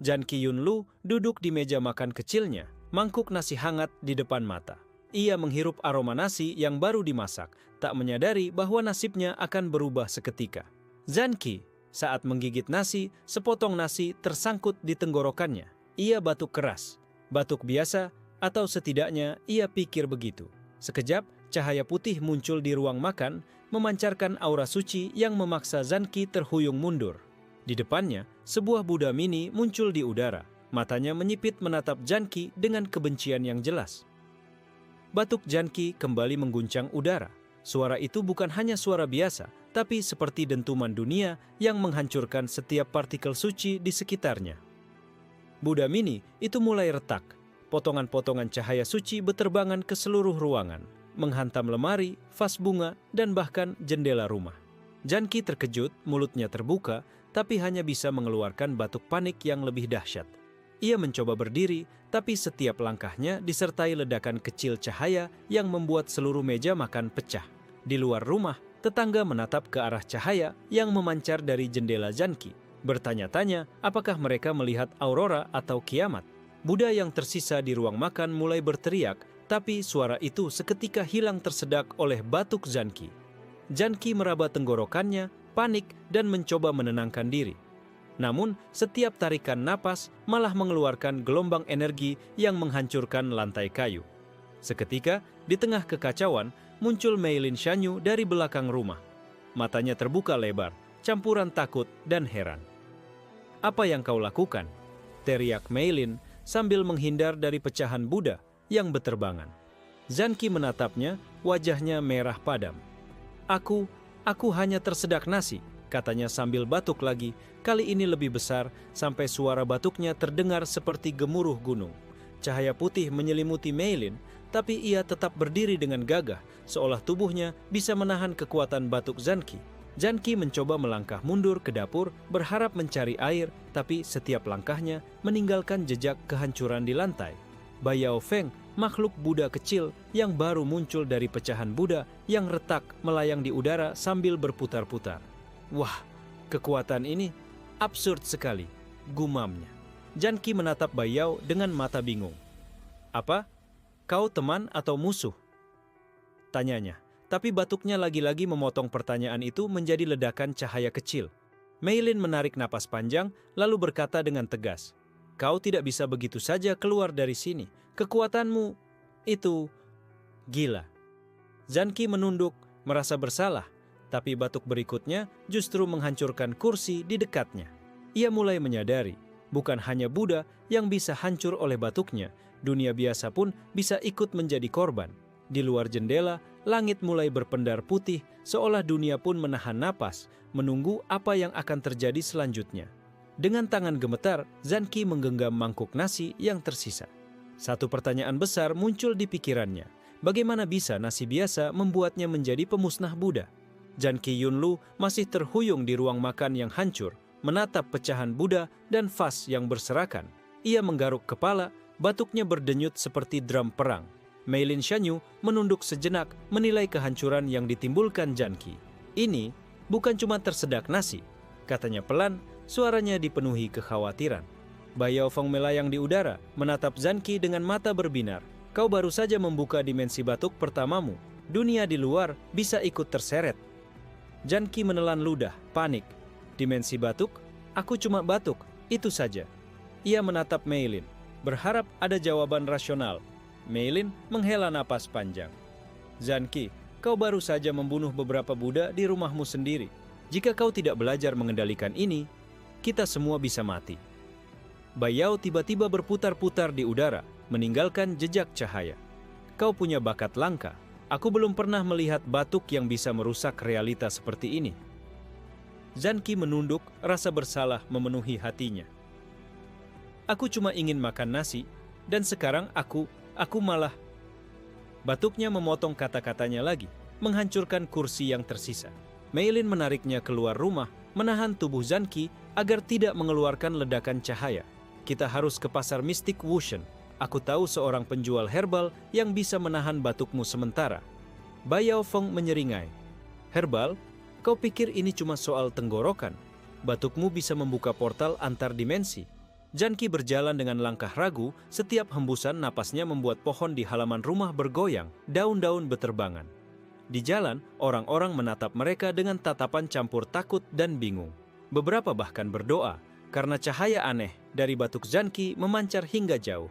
Jan Qiyunlu duduk di meja makan kecilnya, mangkuk nasi hangat di depan mata. Ia menghirup aroma nasi yang baru dimasak, tak menyadari bahwa nasibnya akan berubah seketika. Jan Qi, saat menggigit nasi, sepotong nasi tersangkut di tenggorokannya. Ia batuk keras, batuk biasa, atau setidaknya ia pikir begitu. Sekejap, cahaya putih muncul di ruang makan, memancarkan aura suci yang memaksa Jan Qi terhuyung mundur. Di depannya, sebuah Buddha mini muncul di udara. Matanya menyipit menatap Jan Qi dengan kebencian yang jelas. Batuk Jan Qi kembali mengguncang udara. Suara itu bukan hanya suara biasa, tapi seperti dentuman dunia yang menghancurkan setiap partikel suci di sekitarnya. Buddha mini itu mulai retak. Potongan-potongan cahaya suci beterbangan ke seluruh ruangan, menghantam lemari, vas bunga, dan bahkan jendela rumah. Jan Qi terkejut, mulutnya terbuka, tapi hanya bisa mengeluarkan batuk panik yang lebih dahsyat. Ia mencoba berdiri, tapi setiap langkahnya disertai ledakan kecil cahaya yang membuat seluruh meja makan pecah. Di luar rumah, tetangga menatap ke arah cahaya yang memancar dari jendela Jan Qi, bertanya-tanya apakah mereka melihat aurora atau kiamat. Buddha yang tersisa di ruang makan mulai berteriak, tapi suara itu seketika hilang tersedak oleh batuk Jan Qi. Jan Qi meraba tenggorokannya, panik, dan mencoba menenangkan diri. Namun, setiap tarikan napas malah mengeluarkan gelombang energi yang menghancurkan lantai kayu. Seketika, di tengah kekacauan, muncul Meilin Shanyu dari belakang rumah. Matanya terbuka lebar, campuran takut dan heran. "Apa yang kau lakukan?" teriak Meilin sambil menghindar dari pecahan Buddha yang beterbangan. Jan Qi menatapnya, wajahnya merah padam. Aku hanya tersedak nasi," katanya sambil batuk lagi, kali ini lebih besar sampai suara batuknya terdengar seperti gemuruh gunung. Cahaya putih menyelimuti Meilin, tapi ia tetap berdiri dengan gagah, seolah tubuhnya bisa menahan kekuatan batuk Jan Qi. Jan Qi mencoba melangkah mundur ke dapur, berharap mencari air, tapi setiap langkahnya meninggalkan jejak kehancuran di lantai. Bai Yao Feng, makhluk Buddha kecil yang baru muncul dari pecahan Buddha yang retak melayang di udara sambil berputar-putar. "Wah, kekuatan ini absurd sekali," gumamnya. Jan Qi menatap Bai Yao dengan mata bingung. "Apa? Kau teman atau musuh?" tanyanya. Tapi batuknya lagi-lagi memotong pertanyaan itu menjadi ledakan cahaya kecil. Meilin menarik napas panjang, lalu berkata dengan tegas, "Kau tidak bisa begitu saja keluar dari sini. Kekuatanmu itu gila." Jan Qi menunduk, merasa bersalah, tapi batuk berikutnya justru menghancurkan kursi di dekatnya. Ia mulai menyadari, bukan hanya Buddha yang bisa hancur oleh batuknya, dunia biasa pun bisa ikut menjadi korban. Di luar jendela, langit mulai berpendar putih, seolah dunia pun menahan napas, menunggu apa yang akan terjadi selanjutnya. Dengan tangan gemetar, Jan Qi menggenggam mangkuk nasi yang tersisa. Satu pertanyaan besar muncul di pikirannya. Bagaimana bisa nasi biasa membuatnya menjadi pemusnah Buddha? Jan Qiyunlu masih terhuyung di ruang makan yang hancur, menatap pecahan Buddha dan vas yang berserakan. Ia menggaruk kepala, batuknya berdenyut seperti drum perang. Meilin Shanyu menunduk sejenak menilai kehancuran yang ditimbulkan Jan Qi. "Ini bukan cuma tersedak nasi," katanya pelan, suaranya dipenuhi kekhawatiran. Bai Yao Feng melayang di udara, menatap Jan Qi dengan mata berbinar. "Kau baru saja membuka dimensi batuk pertamamu. Dunia di luar bisa ikut terseret." Jan Qi menelan ludah, panik. "Dimensi batuk? Aku cuma batuk, itu saja." Ia menatap Meilin, berharap ada jawaban rasional. Meilin menghela napas panjang. "Jan Qi, kau baru saja membunuh beberapa Buddha di rumahmu sendiri. Jika kau tidak belajar mengendalikan ini, kita semua bisa mati." Bai Yao tiba-tiba berputar-putar di udara, meninggalkan jejak cahaya. "Kau punya bakat langka. Aku belum pernah melihat batuk yang bisa merusak realita seperti ini." Jan Qi menunduk, rasa bersalah memenuhi hatinya. "Aku cuma ingin makan nasi, dan sekarang aku malah..." Batuknya memotong kata-katanya lagi, menghancurkan kursi yang tersisa. Meilin menariknya keluar rumah, menahan tubuh Jan Qi agar tidak mengeluarkan ledakan cahaya. "Kita harus ke pasar mistik Wushen. Aku tahu seorang penjual herbal yang bisa menahan batukmu sementara." Bai Yao Feng menyeringai. "Herbal? Kau pikir ini cuma soal tenggorokan? Batukmu bisa membuka portal antar dimensi." Janki berjalan dengan langkah ragu, setiap hembusan napasnya membuat pohon di halaman rumah bergoyang, daun-daun beterbangan. Di jalan, orang-orang menatap mereka dengan tatapan campur takut dan bingung. Beberapa bahkan berdoa, karena cahaya aneh dari batuk Janki memancar hingga jauh.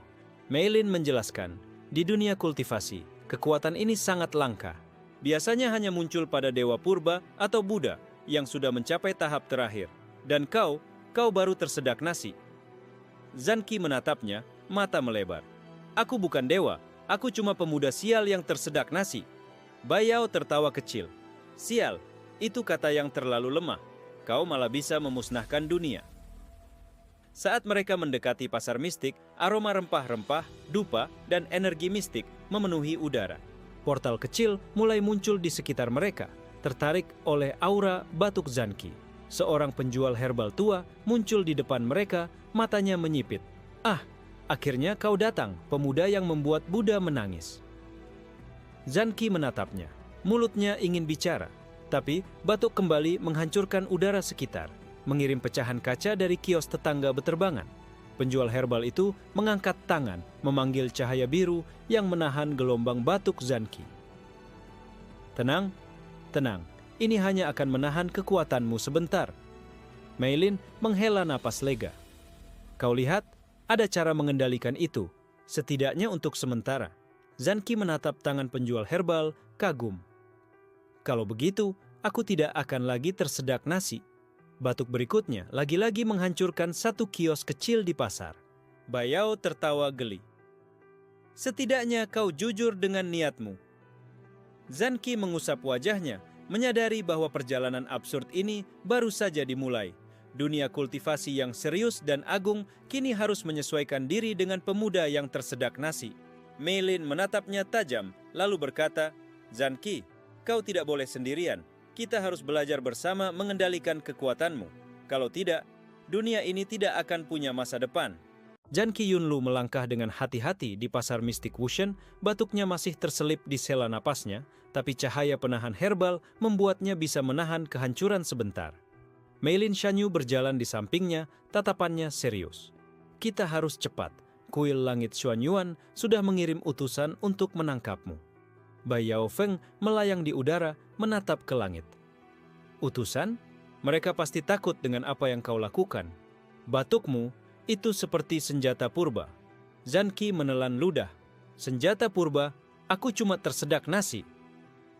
Meilin menjelaskan, di dunia kultivasi, kekuatan ini sangat langka. Biasanya hanya muncul pada Dewa Purba atau Buddha yang sudah mencapai tahap terakhir. Dan kau baru tersedak nasi. Janki menatapnya, mata melebar. Aku bukan dewa, aku cuma pemuda sial yang tersedak nasi. Bayao tertawa kecil. Sial, itu kata yang terlalu lemah. Kau malah bisa memusnahkan dunia. Saat mereka mendekati pasar mistik, aroma rempah-rempah, dupa, dan energi mistik memenuhi udara. Portal kecil mulai muncul di sekitar mereka, tertarik oleh aura batuk Janki. Seorang penjual herbal tua muncul di depan mereka, matanya menyipit. Ah, akhirnya kau datang, pemuda yang membuat Buddha menangis. Janki menatapnya, mulutnya ingin bicara, tapi batuk kembali menghancurkan udara sekitar, mengirim pecahan kaca dari kios tetangga beterbangan. Penjual herbal itu mengangkat tangan, memanggil cahaya biru yang menahan gelombang batuk Janki. Tenang, tenang. Ini hanya akan menahan kekuatanmu sebentar. Meilin menghela napas lega. Kau lihat, ada cara mengendalikan itu, setidaknya untuk sementara. Janki menatap tangan penjual herbal, kagum. Kalau begitu, aku tidak akan lagi tersedak nasi. Batuk berikutnya lagi-lagi menghancurkan satu kios kecil di pasar. Bayao tertawa geli. Setidaknya kau jujur dengan niatmu. Janki mengusap wajahnya, menyadari bahwa perjalanan absurd ini baru saja dimulai. Dunia kultivasi yang serius dan agung kini harus menyesuaikan diri dengan pemuda yang tersedak nasi. Meilin menatapnya tajam, lalu berkata, Janki, kau tidak boleh sendirian. Kita harus belajar bersama mengendalikan kekuatanmu. Kalau tidak, dunia ini tidak akan punya masa depan. Janki Yunlu melangkah dengan hati-hati di pasar mistik Wushen, batuknya masih terselip di sela napasnya, tapi cahaya penahan herbal membuatnya bisa menahan kehancuran sebentar. Meilin Shanyu berjalan di sampingnya, tatapannya serius. Kita harus cepat, kuil langit Xuanyuan sudah mengirim utusan untuk menangkapmu. Bai Yao Feng melayang di udara, menatap ke langit. Utusan? Mereka pasti takut dengan apa yang kau lakukan. Batukmu itu seperti senjata purba. Janki menelan ludah. Senjata purba, aku cuma tersedak nasi.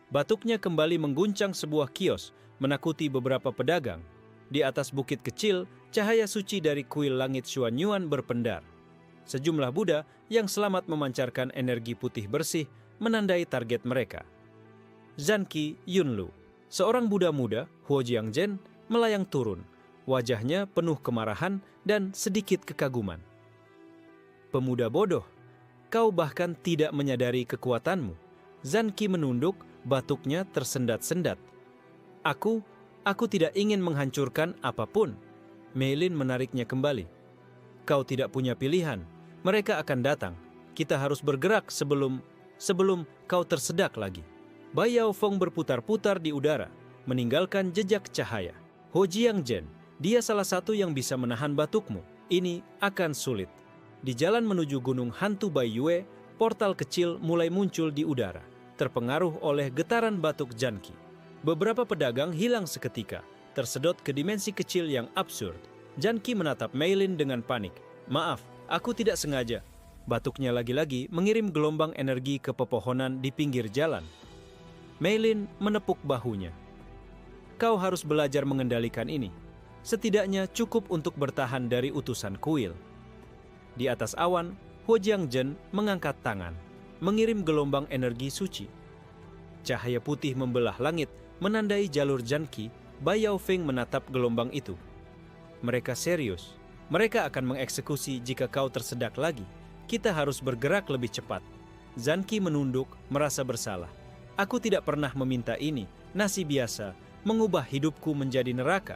Batuknya kembali mengguncang sebuah kios, menakuti beberapa pedagang. Di atas bukit kecil, cahaya suci dari kuil langit Xuanyuan berpendar. Sejumlah Buddha yang selamat memancarkan energi putih bersih menandai target mereka. Janki Yunlu, seorang Buddha muda, Huo Jiangzhen, melayang turun. Wajahnya penuh kemarahan dan sedikit kekaguman. Pemuda bodoh, kau bahkan tidak menyadari kekuatanmu. Janki menunduk, batuknya tersendat-sendat. Aku tidak ingin menghancurkan apapun. Meilin menariknya kembali. Kau tidak punya pilihan. Mereka akan datang. Kita harus bergerak sebelum kau tersedak lagi. Bai Yao Feng berputar-putar di udara, meninggalkan jejak cahaya. Huo Jiangzhen, dia salah satu yang bisa menahan batukmu. Ini akan sulit. Di jalan menuju gunung hantu Bai Yue, portal kecil mulai muncul di udara, terpengaruh oleh getaran batuk Janki. Beberapa pedagang hilang seketika, tersedot ke dimensi kecil yang absurd. Janki menatap Meilin dengan panik. Maaf, aku tidak sengaja. Batuknya lagi-lagi mengirim gelombang energi ke pepohonan di pinggir jalan. Meilin menepuk bahunya. Kau harus belajar mengendalikan ini. Setidaknya cukup untuk bertahan dari utusan kuil. Di atas awan, Huo Jiangzhen mengangkat tangan, mengirim gelombang energi suci. Cahaya putih membelah langit, menandai jalur Janki. Bai Yao Feng menatap gelombang itu. Mereka serius. Mereka akan mengeksekusi jika kau tersedak lagi. Kita harus bergerak lebih cepat. Janki menunduk, merasa bersalah. Aku tidak pernah meminta ini, nasi biasa, mengubah hidupku menjadi neraka.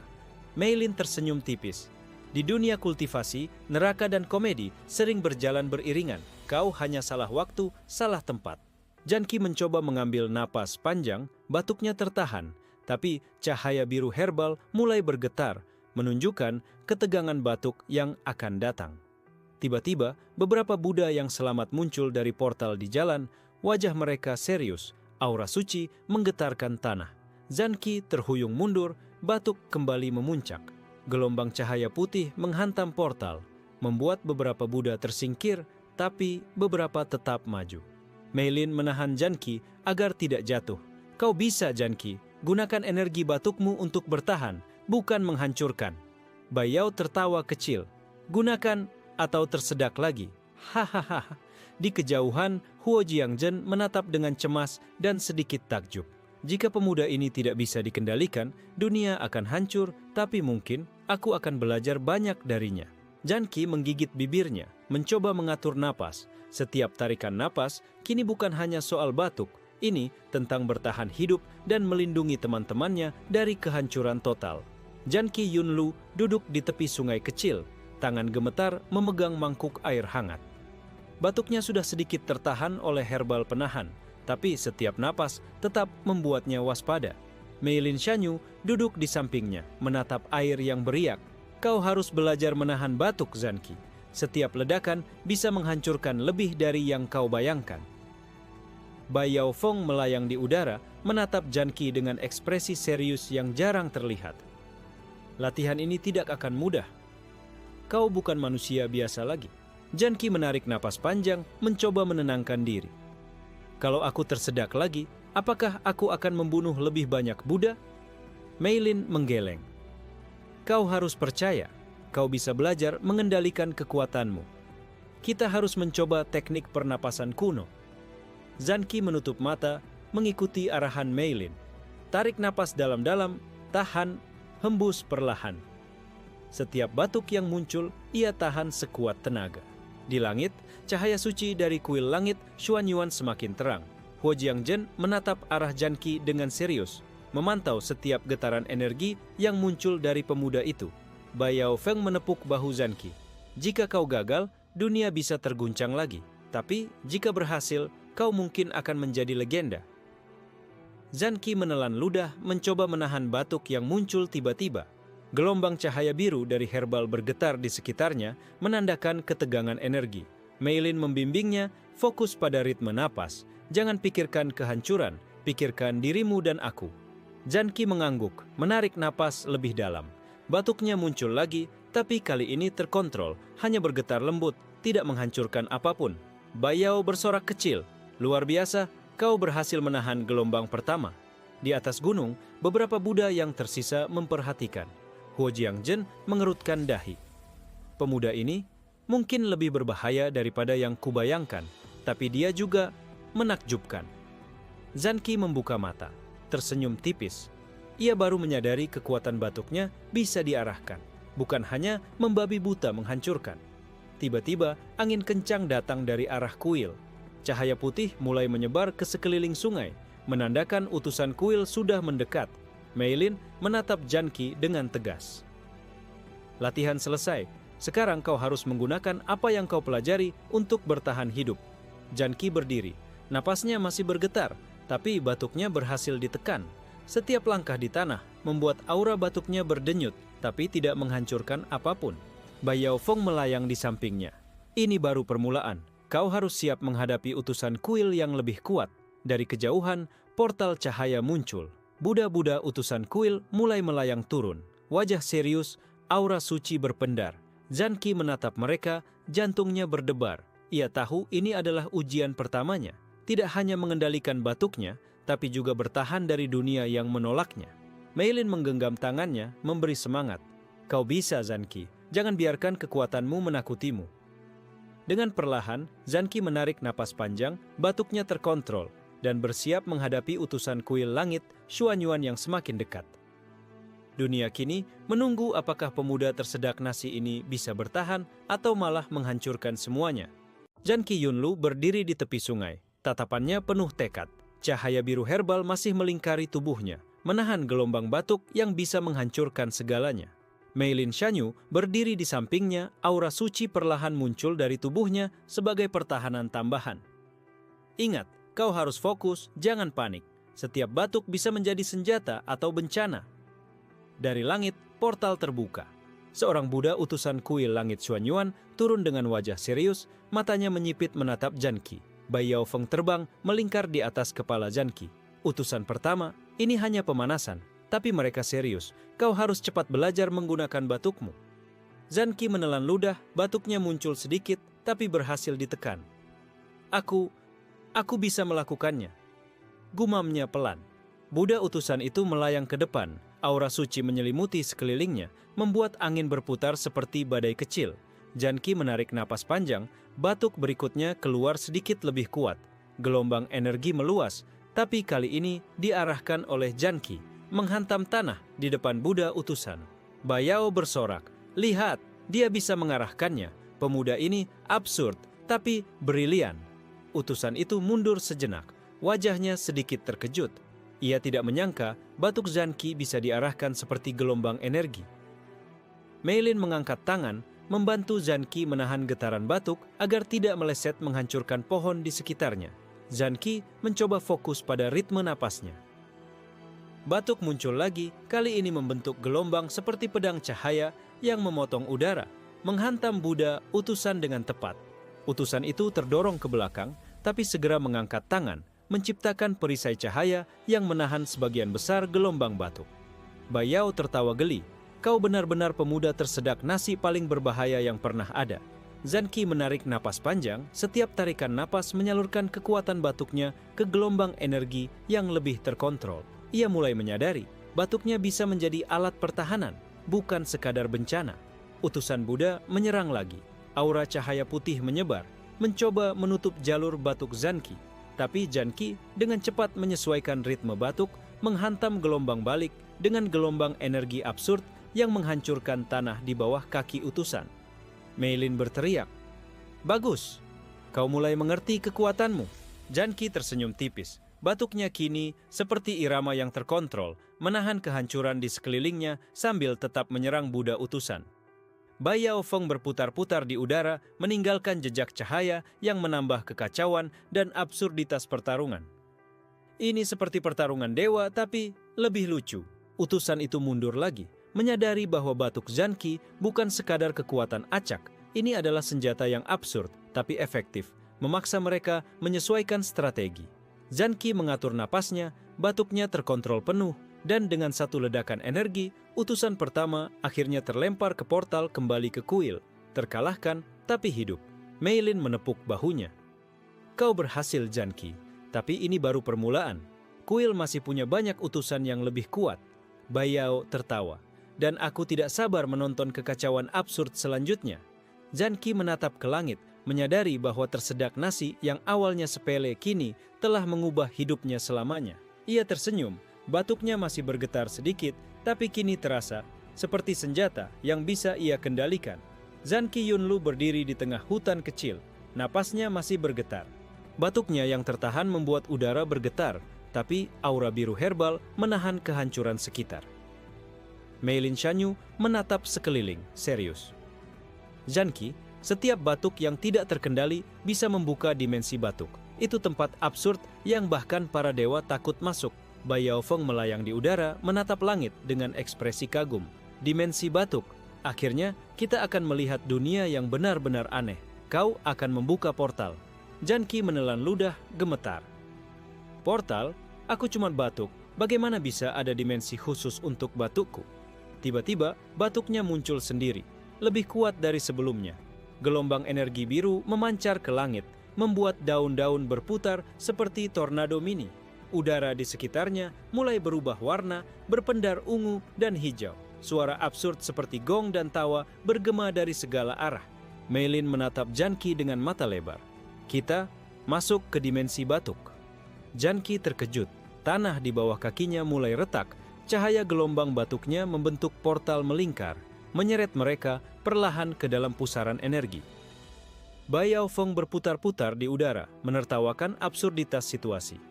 Meilin tersenyum tipis. Di dunia kultivasi, neraka dan komedi sering berjalan beriringan. Kau hanya salah waktu, salah tempat. Janki mencoba mengambil napas panjang, batuknya tertahan. Tapi cahaya biru herbal mulai bergetar, menunjukkan ketegangan batuk yang akan datang. Tiba-tiba, beberapa Buddha yang selamat muncul dari portal di jalan. Wajah mereka serius, aura suci menggetarkan tanah. Zanki terhuyung mundur, batuk kembali memuncak. Gelombang cahaya putih menghantam portal, membuat beberapa Buddha tersingkir, tapi beberapa tetap maju. Mei Lin menahan Janki agar tidak jatuh. Kau bisa, Janki. Gunakan energi batukmu untuk bertahan, bukan menghancurkan. Bai Yao tertawa kecil. Gunakan atau tersedak lagi. Hahaha. Di kejauhan, Huo Jiangzhen menatap dengan cemas dan sedikit takjub. Jika pemuda ini tidak bisa dikendalikan, dunia akan hancur, tapi mungkin aku akan belajar banyak darinya. Janki menggigit bibirnya, mencoba mengatur napas. Setiap tarikan napas kini bukan hanya soal batuk, ini tentang bertahan hidup dan melindungi teman-temannya dari kehancuran total. Janki Yunlu duduk di tepi sungai kecil, tangan gemetar memegang mangkuk air hangat. Batuknya sudah sedikit tertahan oleh herbal penahan, tapi setiap napas tetap membuatnya waspada. Mei Lin Shanyu duduk di sampingnya, menatap air yang beriak. Kau harus belajar menahan batuk, Zanki. Setiap ledakan bisa menghancurkan lebih dari yang kau bayangkan. Bai Yao Feng melayang di udara, menatap Janki dengan ekspresi serius yang jarang terlihat. Latihan ini tidak akan mudah. Kau bukan manusia biasa lagi. Janki menarik napas panjang, mencoba menenangkan diri. Kalau aku tersedak lagi, apakah aku akan membunuh lebih banyak Buddha? Mei Lin menggeleng. Kau harus percaya, kau bisa belajar mengendalikan kekuatanmu. Kita harus mencoba teknik pernapasan kuno. Zanki menutup mata, mengikuti arahan Mei Lin. Tarik napas dalam-dalam, tahan, hembus perlahan. Setiap batuk yang muncul, ia tahan sekuat tenaga. Di langit, cahaya suci dari kuil langit Xuanyuan semakin terang. Huo Jiangzhen menatap arah Janki dengan serius, memantau setiap getaran energi yang muncul dari pemuda itu. Bai Yao Feng menepuk bahu Zanki. Jika kau gagal, dunia bisa terguncang lagi. Tapi jika berhasil, kau mungkin akan menjadi legenda. Zanki menelan ludah, mencoba menahan batuk yang muncul tiba-tiba. Gelombang cahaya biru dari herbal bergetar di sekitarnya, menandakan ketegangan energi. Mei Lin membimbingnya, fokus pada ritme napas. Jangan pikirkan kehancuran, pikirkan dirimu dan aku. Zanki mengangguk, menarik napas lebih dalam. Batuknya muncul lagi, tapi kali ini terkontrol, hanya bergetar lembut, tidak menghancurkan apapun. Bai Yao bersorak kecil. Luar biasa, kau berhasil menahan gelombang pertama. Di atas gunung, beberapa Buddha yang tersisa memperhatikan. Huo Jiangzhen mengerutkan dahi. Pemuda ini mungkin lebih berbahaya daripada yang kubayangkan, tapi dia juga menakjubkan. Zanki membuka mata, tersenyum tipis. Ia baru menyadari kekuatan batuknya bisa diarahkan, bukan hanya membabi buta menghancurkan. Tiba-tiba, angin kencang datang dari arah kuil. Cahaya putih mulai menyebar ke sekeliling sungai, menandakan utusan kuil sudah mendekat. Mei Lin menatap Janki dengan tegas. Latihan selesai. Sekarang kau harus menggunakan apa yang kau pelajari untuk bertahan hidup. Janki berdiri. Napasnya masih bergetar, tapi batuknya berhasil ditekan. Setiap langkah di tanah membuat aura batuknya berdenyut, tapi tidak menghancurkan apapun. Bai Yao Feng melayang di sampingnya. Ini baru permulaan. Kau harus siap menghadapi utusan kuil yang lebih kuat. Dari kejauhan, portal cahaya muncul. Buddha-Buddha utusan kuil mulai melayang turun. Wajah serius, aura suci berpendar. Zanki menatap mereka, jantungnya berdebar. Ia tahu ini adalah ujian pertamanya. Tidak hanya mengendalikan batuknya, tapi juga bertahan dari dunia yang menolaknya. Mei Lin menggenggam tangannya, memberi semangat. Kau bisa, Zanki. Jangan biarkan kekuatanmu menakutimu. Dengan perlahan, Zanki menarik napas panjang, batuknya terkontrol, dan bersiap menghadapi utusan kuil langit Xuanyuan yang semakin dekat. Dunia kini menunggu apakah pemuda tersedak nasi ini bisa bertahan atau malah menghancurkan semuanya. Janki Yunlu berdiri di tepi sungai, tatapannya penuh tekad. Cahaya biru herbal masih melingkari tubuhnya, menahan gelombang batuk yang bisa menghancurkan segalanya. Mei Lin Shanyu berdiri di sampingnya, aura suci perlahan muncul dari tubuhnya sebagai pertahanan tambahan. Ingat, kau harus fokus, jangan panik. Setiap batuk bisa menjadi senjata atau bencana. Dari langit, portal terbuka. Seorang Buddha utusan kuil langit Xuanyuan turun dengan wajah serius, matanya menyipit menatap Janki. Bai Yaofeng terbang melingkar di atas kepala Janki. Utusan pertama, ini hanya pemanasan, tapi mereka serius. Kau harus cepat belajar menggunakan batukmu. Janki menelan ludah, batuknya muncul sedikit, tapi berhasil ditekan. Aku bisa melakukannya. Gumamnya pelan. Buddha utusan itu melayang ke depan. Aura suci menyelimuti sekelilingnya, membuat angin berputar seperti badai kecil. Janki menarik napas panjang, batuk berikutnya keluar sedikit lebih kuat. Gelombang energi meluas, tapi kali ini diarahkan oleh Janki, menghantam tanah di depan Buddha utusan. Bai Yao bersorak, lihat, dia bisa mengarahkannya. Pemuda ini absurd, tapi brilian. Utusan itu mundur sejenak, wajahnya sedikit terkejut. Ia tidak menyangka batuk Janki bisa diarahkan seperti gelombang energi. Mei Lin mengangkat tangan, membantu Janki menahan getaran batuk agar tidak meleset menghancurkan pohon di sekitarnya. Janki mencoba fokus pada ritme napasnya. Batuk muncul lagi, kali ini membentuk gelombang seperti pedang cahaya yang memotong udara, menghantam Buddha utusan dengan tepat. Utusan itu terdorong ke belakang, tapi segera mengangkat tangan, menciptakan perisai cahaya yang menahan sebagian besar gelombang batuk. Bai Yao tertawa geli. Kau benar-benar pemuda tersedak nasi paling berbahaya yang pernah ada. Janki menarik napas panjang, setiap tarikan napas menyalurkan kekuatan batuknya ke gelombang energi yang lebih terkontrol. Ia mulai menyadari, batuknya bisa menjadi alat pertahanan, bukan sekadar bencana. Utusan Buddha menyerang lagi. Aura cahaya putih menyebar, mencoba menutup jalur batuk Janki. Tapi Janki dengan cepat menyesuaikan ritme batuk, menghantam gelombang balik dengan gelombang energi absurd yang menghancurkan tanah di bawah kaki utusan. Mei Lin berteriak, "Bagus, kau mulai mengerti kekuatanmu." Janki tersenyum tipis. Batuknya kini seperti irama yang terkontrol, menahan kehancuran di sekelilingnya sambil tetap menyerang Buddha utusan. Bai Yaofeng berputar-putar di udara, meninggalkan jejak cahaya yang menambah kekacauan dan absurditas pertarungan. Ini seperti pertarungan dewa, tapi lebih lucu. Utusan itu mundur lagi, menyadari bahwa batuk Janki bukan sekadar kekuatan acak. Ini adalah senjata yang absurd, tapi efektif, memaksa mereka menyesuaikan strategi. Janki mengatur napasnya, batuknya terkontrol penuh, dan dengan satu ledakan energi, utusan pertama akhirnya terlempar ke portal kembali ke kuil. Terkalahkan, tapi hidup. Mei Lin menepuk bahunya. Kau berhasil, Janki, tapi ini baru permulaan. Kuil masih punya banyak utusan yang lebih kuat. Bai Yao tertawa. Dan aku tidak sabar menonton kekacauan absurd selanjutnya. Janki menatap ke langit, menyadari bahwa tersedak nasi yang awalnya sepele kini telah mengubah hidupnya selamanya. Ia tersenyum. Batuknya masih bergetar sedikit, tapi kini terasa seperti senjata yang bisa ia kendalikan. Janki Yunlu berdiri di tengah hutan kecil, napasnya masih bergetar. Batuknya yang tertahan membuat udara bergetar, tapi aura biru herbal menahan kehancuran sekitar. Mei Lin Shanyu menatap sekeliling, serius. Janki, setiap batuk yang tidak terkendali bisa membuka dimensi batuk. Itu tempat absurd yang bahkan para dewa takut masuk. Bai Yaofeng melayang di udara, menatap langit dengan ekspresi kagum. Dimensi batuk. Akhirnya, kita akan melihat dunia yang benar-benar aneh. Kau akan membuka portal. Janki menelan ludah, gemetar. Portal? Aku cuma batuk. Bagaimana bisa ada dimensi khusus untuk batukku? Tiba-tiba, batuknya muncul sendiri. Lebih kuat dari sebelumnya. Gelombang energi biru memancar ke langit, membuat daun-daun berputar seperti tornado mini. Udara di sekitarnya mulai berubah warna, berpendar ungu dan hijau. Suara absurd seperti gong dan tawa bergema dari segala arah. Mei Lin menatap Janki dengan mata lebar. Kita masuk ke dimensi batuk. Janki terkejut. Tanah di bawah kakinya mulai retak. Cahaya gelombang batuknya membentuk portal melingkar, menyeret mereka perlahan ke dalam pusaran energi. Bai Yaofeng berputar-putar di udara, menertawakan absurditas situasi.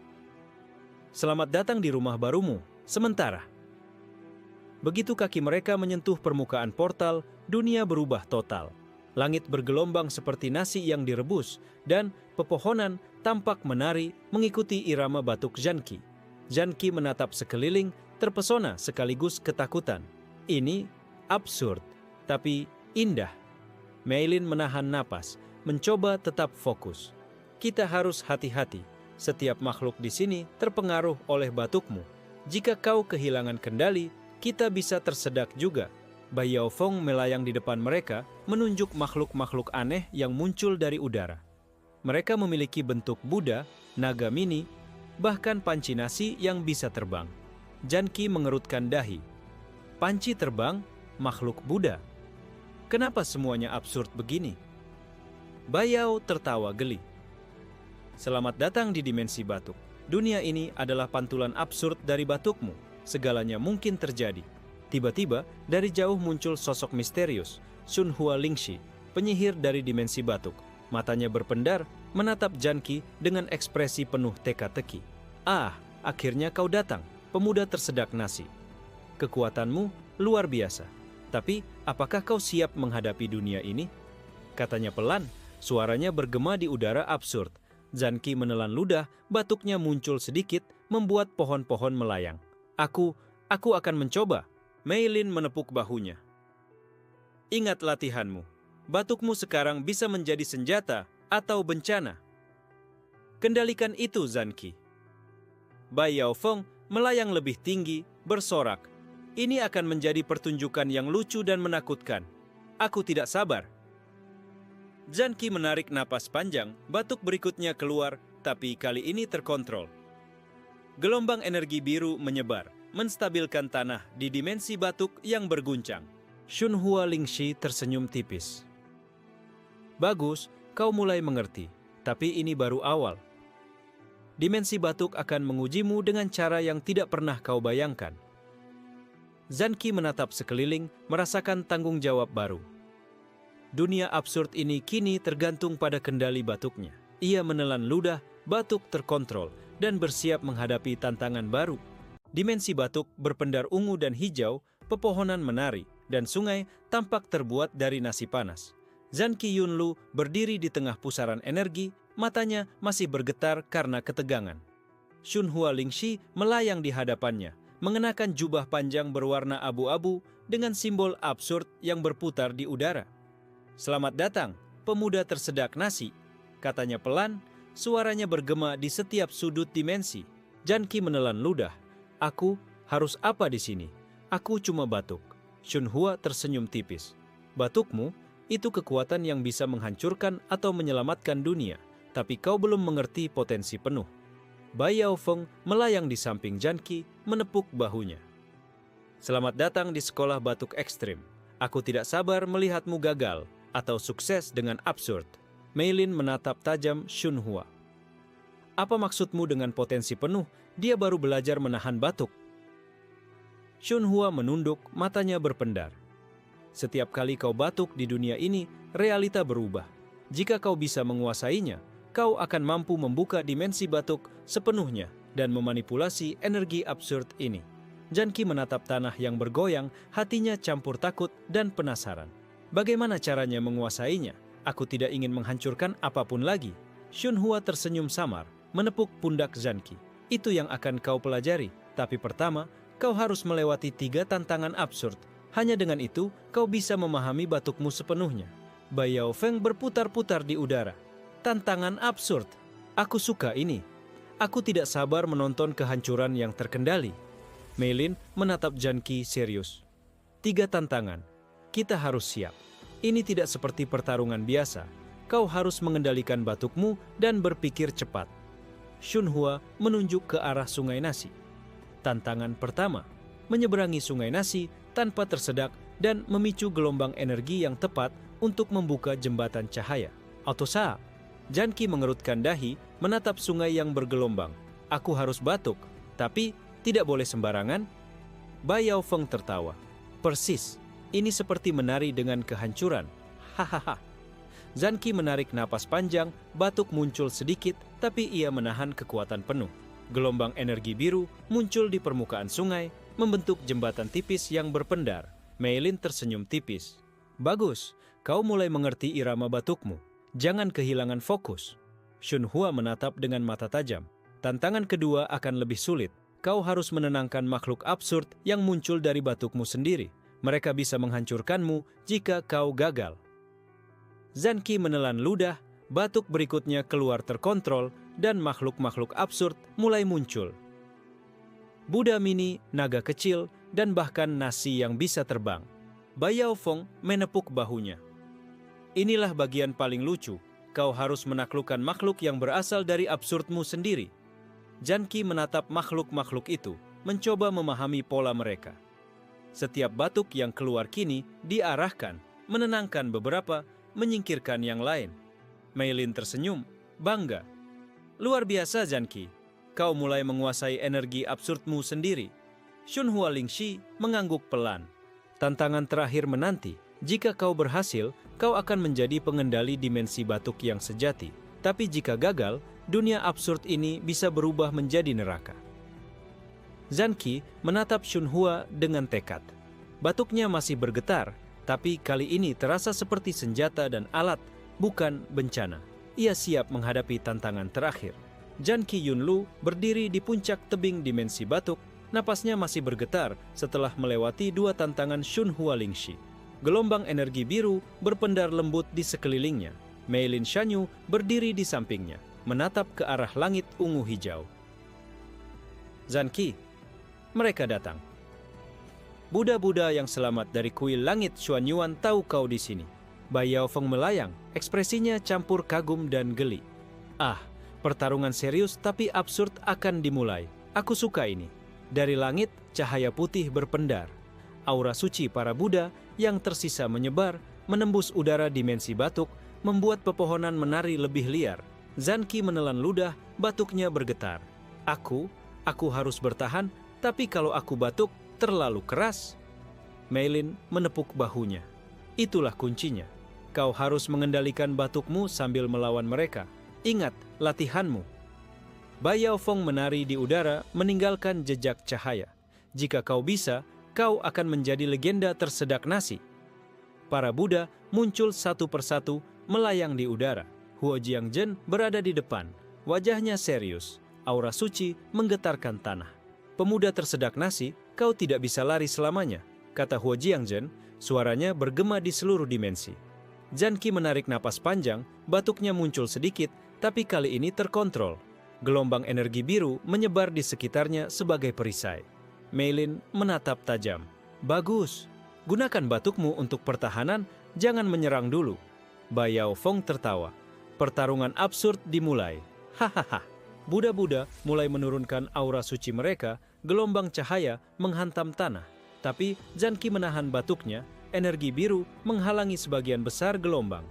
Selamat datang di rumah barumu, sementara. Begitu kaki mereka menyentuh permukaan portal, dunia berubah total. Langit bergelombang seperti nasi yang direbus, dan pepohonan tampak menari mengikuti irama batuk Janki. Janki menatap sekeliling, terpesona sekaligus ketakutan. Ini absurd. tapi indah. Meilin menahan napas, mencoba tetap fokus. Kita harus hati-hati. Setiap makhluk di sini terpengaruh oleh batukmu. Jika kau kehilangan kendali, kita bisa tersedak juga. Bai Yaofeng melayang di depan mereka, menunjuk makhluk-makhluk aneh yang muncul dari udara. Mereka memiliki bentuk Buddha, naga mini, bahkan panci nasi yang bisa terbang. Janki mengerutkan dahi. Panci terbang, makhluk Buddha. Kenapa semuanya absurd begini? Bai Yao tertawa geli. Selamat datang di dimensi batuk. Dunia ini adalah pantulan absurd dari batukmu. Segalanya mungkin terjadi. Tiba-tiba, dari jauh muncul sosok misterius, Shunhua Lingxi, penyihir dari dimensi batuk. Matanya berpendar, menatap Janki dengan ekspresi penuh teka-teki. Ah, akhirnya kau datang, pemuda tersedak nasi. Kekuatanmu luar biasa. Tapi, apakah kau siap menghadapi dunia ini? Katanya pelan, suaranya bergema di udara absurd. Janki menelan ludah, batuknya muncul sedikit, membuat pohon-pohon melayang. Aku akan mencoba. Meilin menepuk bahunya. Ingat latihanmu. Batukmu sekarang bisa menjadi senjata atau bencana. Kendalikan itu, Janki. Bai Yaofeng melayang lebih tinggi, bersorak. Ini akan menjadi pertunjukan yang lucu dan menakutkan. Aku tidak sabar. Janki menarik napas panjang, batuk berikutnya keluar, tapi kali ini terkontrol. Gelombang energi biru menyebar, menstabilkan tanah di dimensi batuk yang berguncang. Shunhua Lingxi tersenyum tipis. Bagus, kau mulai mengerti, tapi ini baru awal. Dimensi batuk akan mengujimu dengan cara yang tidak pernah kau bayangkan. Janki menatap sekeliling, merasakan tanggung jawab baru. Dunia absurd ini kini tergantung pada kendali batuknya. Ia menelan ludah, batuk terkontrol, dan bersiap menghadapi tantangan baru. Dimensi batuk berpendar ungu dan hijau, pepohonan menari, dan sungai tampak terbuat dari nasi panas. Janki Yunlu berdiri di tengah pusaran energi, matanya masih bergetar karena ketegangan. Shunhua Lingxi melayang di hadapannya, mengenakan jubah panjang berwarna abu-abu dengan simbol absurd yang berputar di udara. Selamat datang, pemuda tersedak nasi, katanya pelan, suaranya bergema di setiap sudut dimensi. Janki menelan ludah. Aku harus apa di sini? Aku cuma batuk. Shunhua tersenyum tipis. Batukmu itu kekuatan yang bisa menghancurkan atau menyelamatkan dunia, tapi kau belum mengerti potensi penuh. Bai Yaofeng melayang di samping Janki, menepuk bahunya. Selamat datang di sekolah batuk ekstrim. Aku tidak sabar melihatmu gagal atau sukses dengan absurd. Meilin menatap tajam Shunhua. Apa maksudmu dengan potensi penuh? Dia baru belajar menahan batuk. Shunhua menunduk, matanya berpendar. Setiap kali kau batuk di dunia ini, realita berubah. Jika kau bisa menguasainya, kau akan mampu membuka dimensi batuk sepenuhnya dan memanipulasi energi absurd ini. Janki menatap tanah yang bergoyang, hatinya campur takut dan penasaran. Bagaimana caranya menguasainya? Aku tidak ingin menghancurkan apapun lagi. Shunhua tersenyum samar, menepuk pundak Janki. Itu yang akan kau pelajari. Tapi pertama, kau harus melewati 3 tantangan absurd. Hanya dengan itu, kau bisa memahami batukmu sepenuhnya. Bai Yaofeng berputar-putar di udara. Tantangan absurd. Aku suka ini. Aku tidak sabar menonton kehancuran yang terkendali. Meilin menatap Janki serius. 3 tantangan. Kita harus siap. Ini tidak seperti pertarungan biasa. Kau harus mengendalikan batukmu dan berpikir cepat. Shunhua menunjuk ke arah sungai nasi. Tantangan pertama, menyeberangi sungai nasi tanpa tersedak dan memicu gelombang energi yang tepat untuk membuka jembatan cahaya. Autosa. Janki mengerutkan dahi, menatap sungai yang bergelombang. Aku harus batuk, tapi tidak boleh sembarangan. Bai Yaofeng tertawa. Persis, ini seperti menari dengan kehancuran. Hahaha. Janki menarik napas panjang, batuk muncul sedikit, tapi ia menahan kekuatan penuh. Gelombang energi biru muncul di permukaan sungai, membentuk jembatan tipis yang berpendar. Meilin tersenyum tipis. Bagus, kau mulai mengerti irama batukmu. Jangan kehilangan fokus. Shunhua menatap dengan mata tajam. Tantangan kedua akan lebih sulit. Kau harus menenangkan makhluk absurd yang muncul dari batukmu sendiri. Mereka bisa menghancurkanmu jika kau gagal. Zanki menelan ludah, batuk berikutnya keluar terkontrol, dan makhluk-makhluk absurd mulai muncul. Buddha mini, naga kecil, dan bahkan nasi yang bisa terbang. Bai Yaofeng menepuk bahunya. Inilah bagian paling lucu. Kau harus menaklukkan makhluk yang berasal dari absurdmu sendiri. Zanki menatap makhluk-makhluk itu, mencoba memahami pola mereka. Setiap batuk yang keluar kini diarahkan, menenangkan beberapa, menyingkirkan yang lain. Mei Lin tersenyum, bangga. Luar biasa Zanki, kau mulai menguasai energi absurdmu sendiri. Shunhua Lingxi mengangguk pelan. Tantangan terakhir menanti. Jika kau berhasil, kau akan menjadi pengendali dimensi batuk yang sejati. Tapi jika gagal, dunia absurd ini bisa berubah menjadi neraka. Zanki menatap Shunhua dengan tekad. Batuknya masih bergetar, tapi kali ini terasa seperti senjata dan alat, bukan bencana. Ia siap menghadapi tantangan terakhir. Zanki Yunlu berdiri di puncak tebing dimensi batuk, napasnya masih bergetar setelah melewati dua tantangan Shunhua Lingxi. Gelombang energi biru berpendar lembut di sekelilingnya. Mei Lin Shanyu berdiri di sampingnya, menatap ke arah langit ungu hijau. Zanki, mereka datang. Buddha-Buddha yang selamat dari kuil langit Xuanyuan tahu kau di sini. Bai Yaofeng melayang, ekspresinya campur kagum dan geli. Ah, pertarungan serius tapi absurd akan dimulai. Aku suka ini. Dari langit, cahaya putih berpendar. Aura suci para Buddha yang tersisa menyebar, menembus udara dimensi batuk, membuat pepohonan menari lebih liar. Zanki menelan ludah, batuknya bergetar. Aku harus bertahan, tapi kalau aku batuk, terlalu keras. Mei Lin menepuk bahunya. Itulah kuncinya. Kau harus mengendalikan batukmu sambil melawan mereka. Ingat, latihanmu. Bai Yaofeng menari di udara, meninggalkan jejak cahaya. Jika kau bisa, kau akan menjadi legenda tersedak nasi. Para Buddha muncul satu persatu, melayang di udara. Huo Jiangzhen berada di depan. Wajahnya serius. Aura suci menggetarkan tanah. Pemuda tersedak nasi, kau tidak bisa lari selamanya, kata Huo Jiangzhen, suaranya bergema di seluruh dimensi. Zanki menarik napas panjang, batuknya muncul sedikit, tapi kali ini terkontrol. Gelombang energi biru menyebar di sekitarnya sebagai perisai. Mei Lin menatap tajam. Bagus, gunakan batukmu untuk pertahanan, jangan menyerang dulu. Bai Yaofeng tertawa. Pertarungan absurd dimulai. Hahaha. Buddha-Buddha mulai menurunkan aura suci mereka, gelombang cahaya menghantam tanah. Tapi Zanki menahan batuknya, energi biru menghalangi sebagian besar gelombang.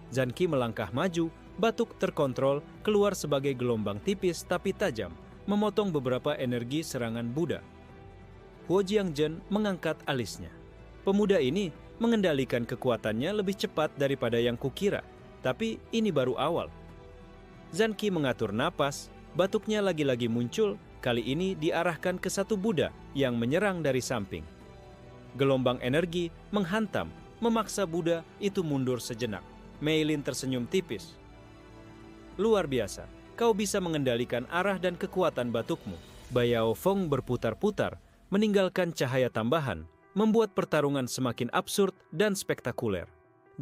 Zanki melangkah maju, batuk terkontrol, keluar sebagai gelombang tipis tapi tajam, memotong beberapa energi serangan Buddha. Huo Jiangzhen mengangkat alisnya. Pemuda ini mengendalikan kekuatannya lebih cepat daripada yang kukira, tapi ini baru awal. Zanki mengatur napas, batuknya lagi-lagi muncul, kali ini diarahkan ke satu Buddha yang menyerang dari samping. Gelombang energi menghantam, memaksa Buddha itu mundur sejenak. Mei Lin tersenyum tipis. Luar biasa, kau bisa mengendalikan arah dan kekuatan batukmu. Bai Yaofeng berputar-putar, meninggalkan cahaya tambahan, membuat pertarungan semakin absurd dan spektakuler.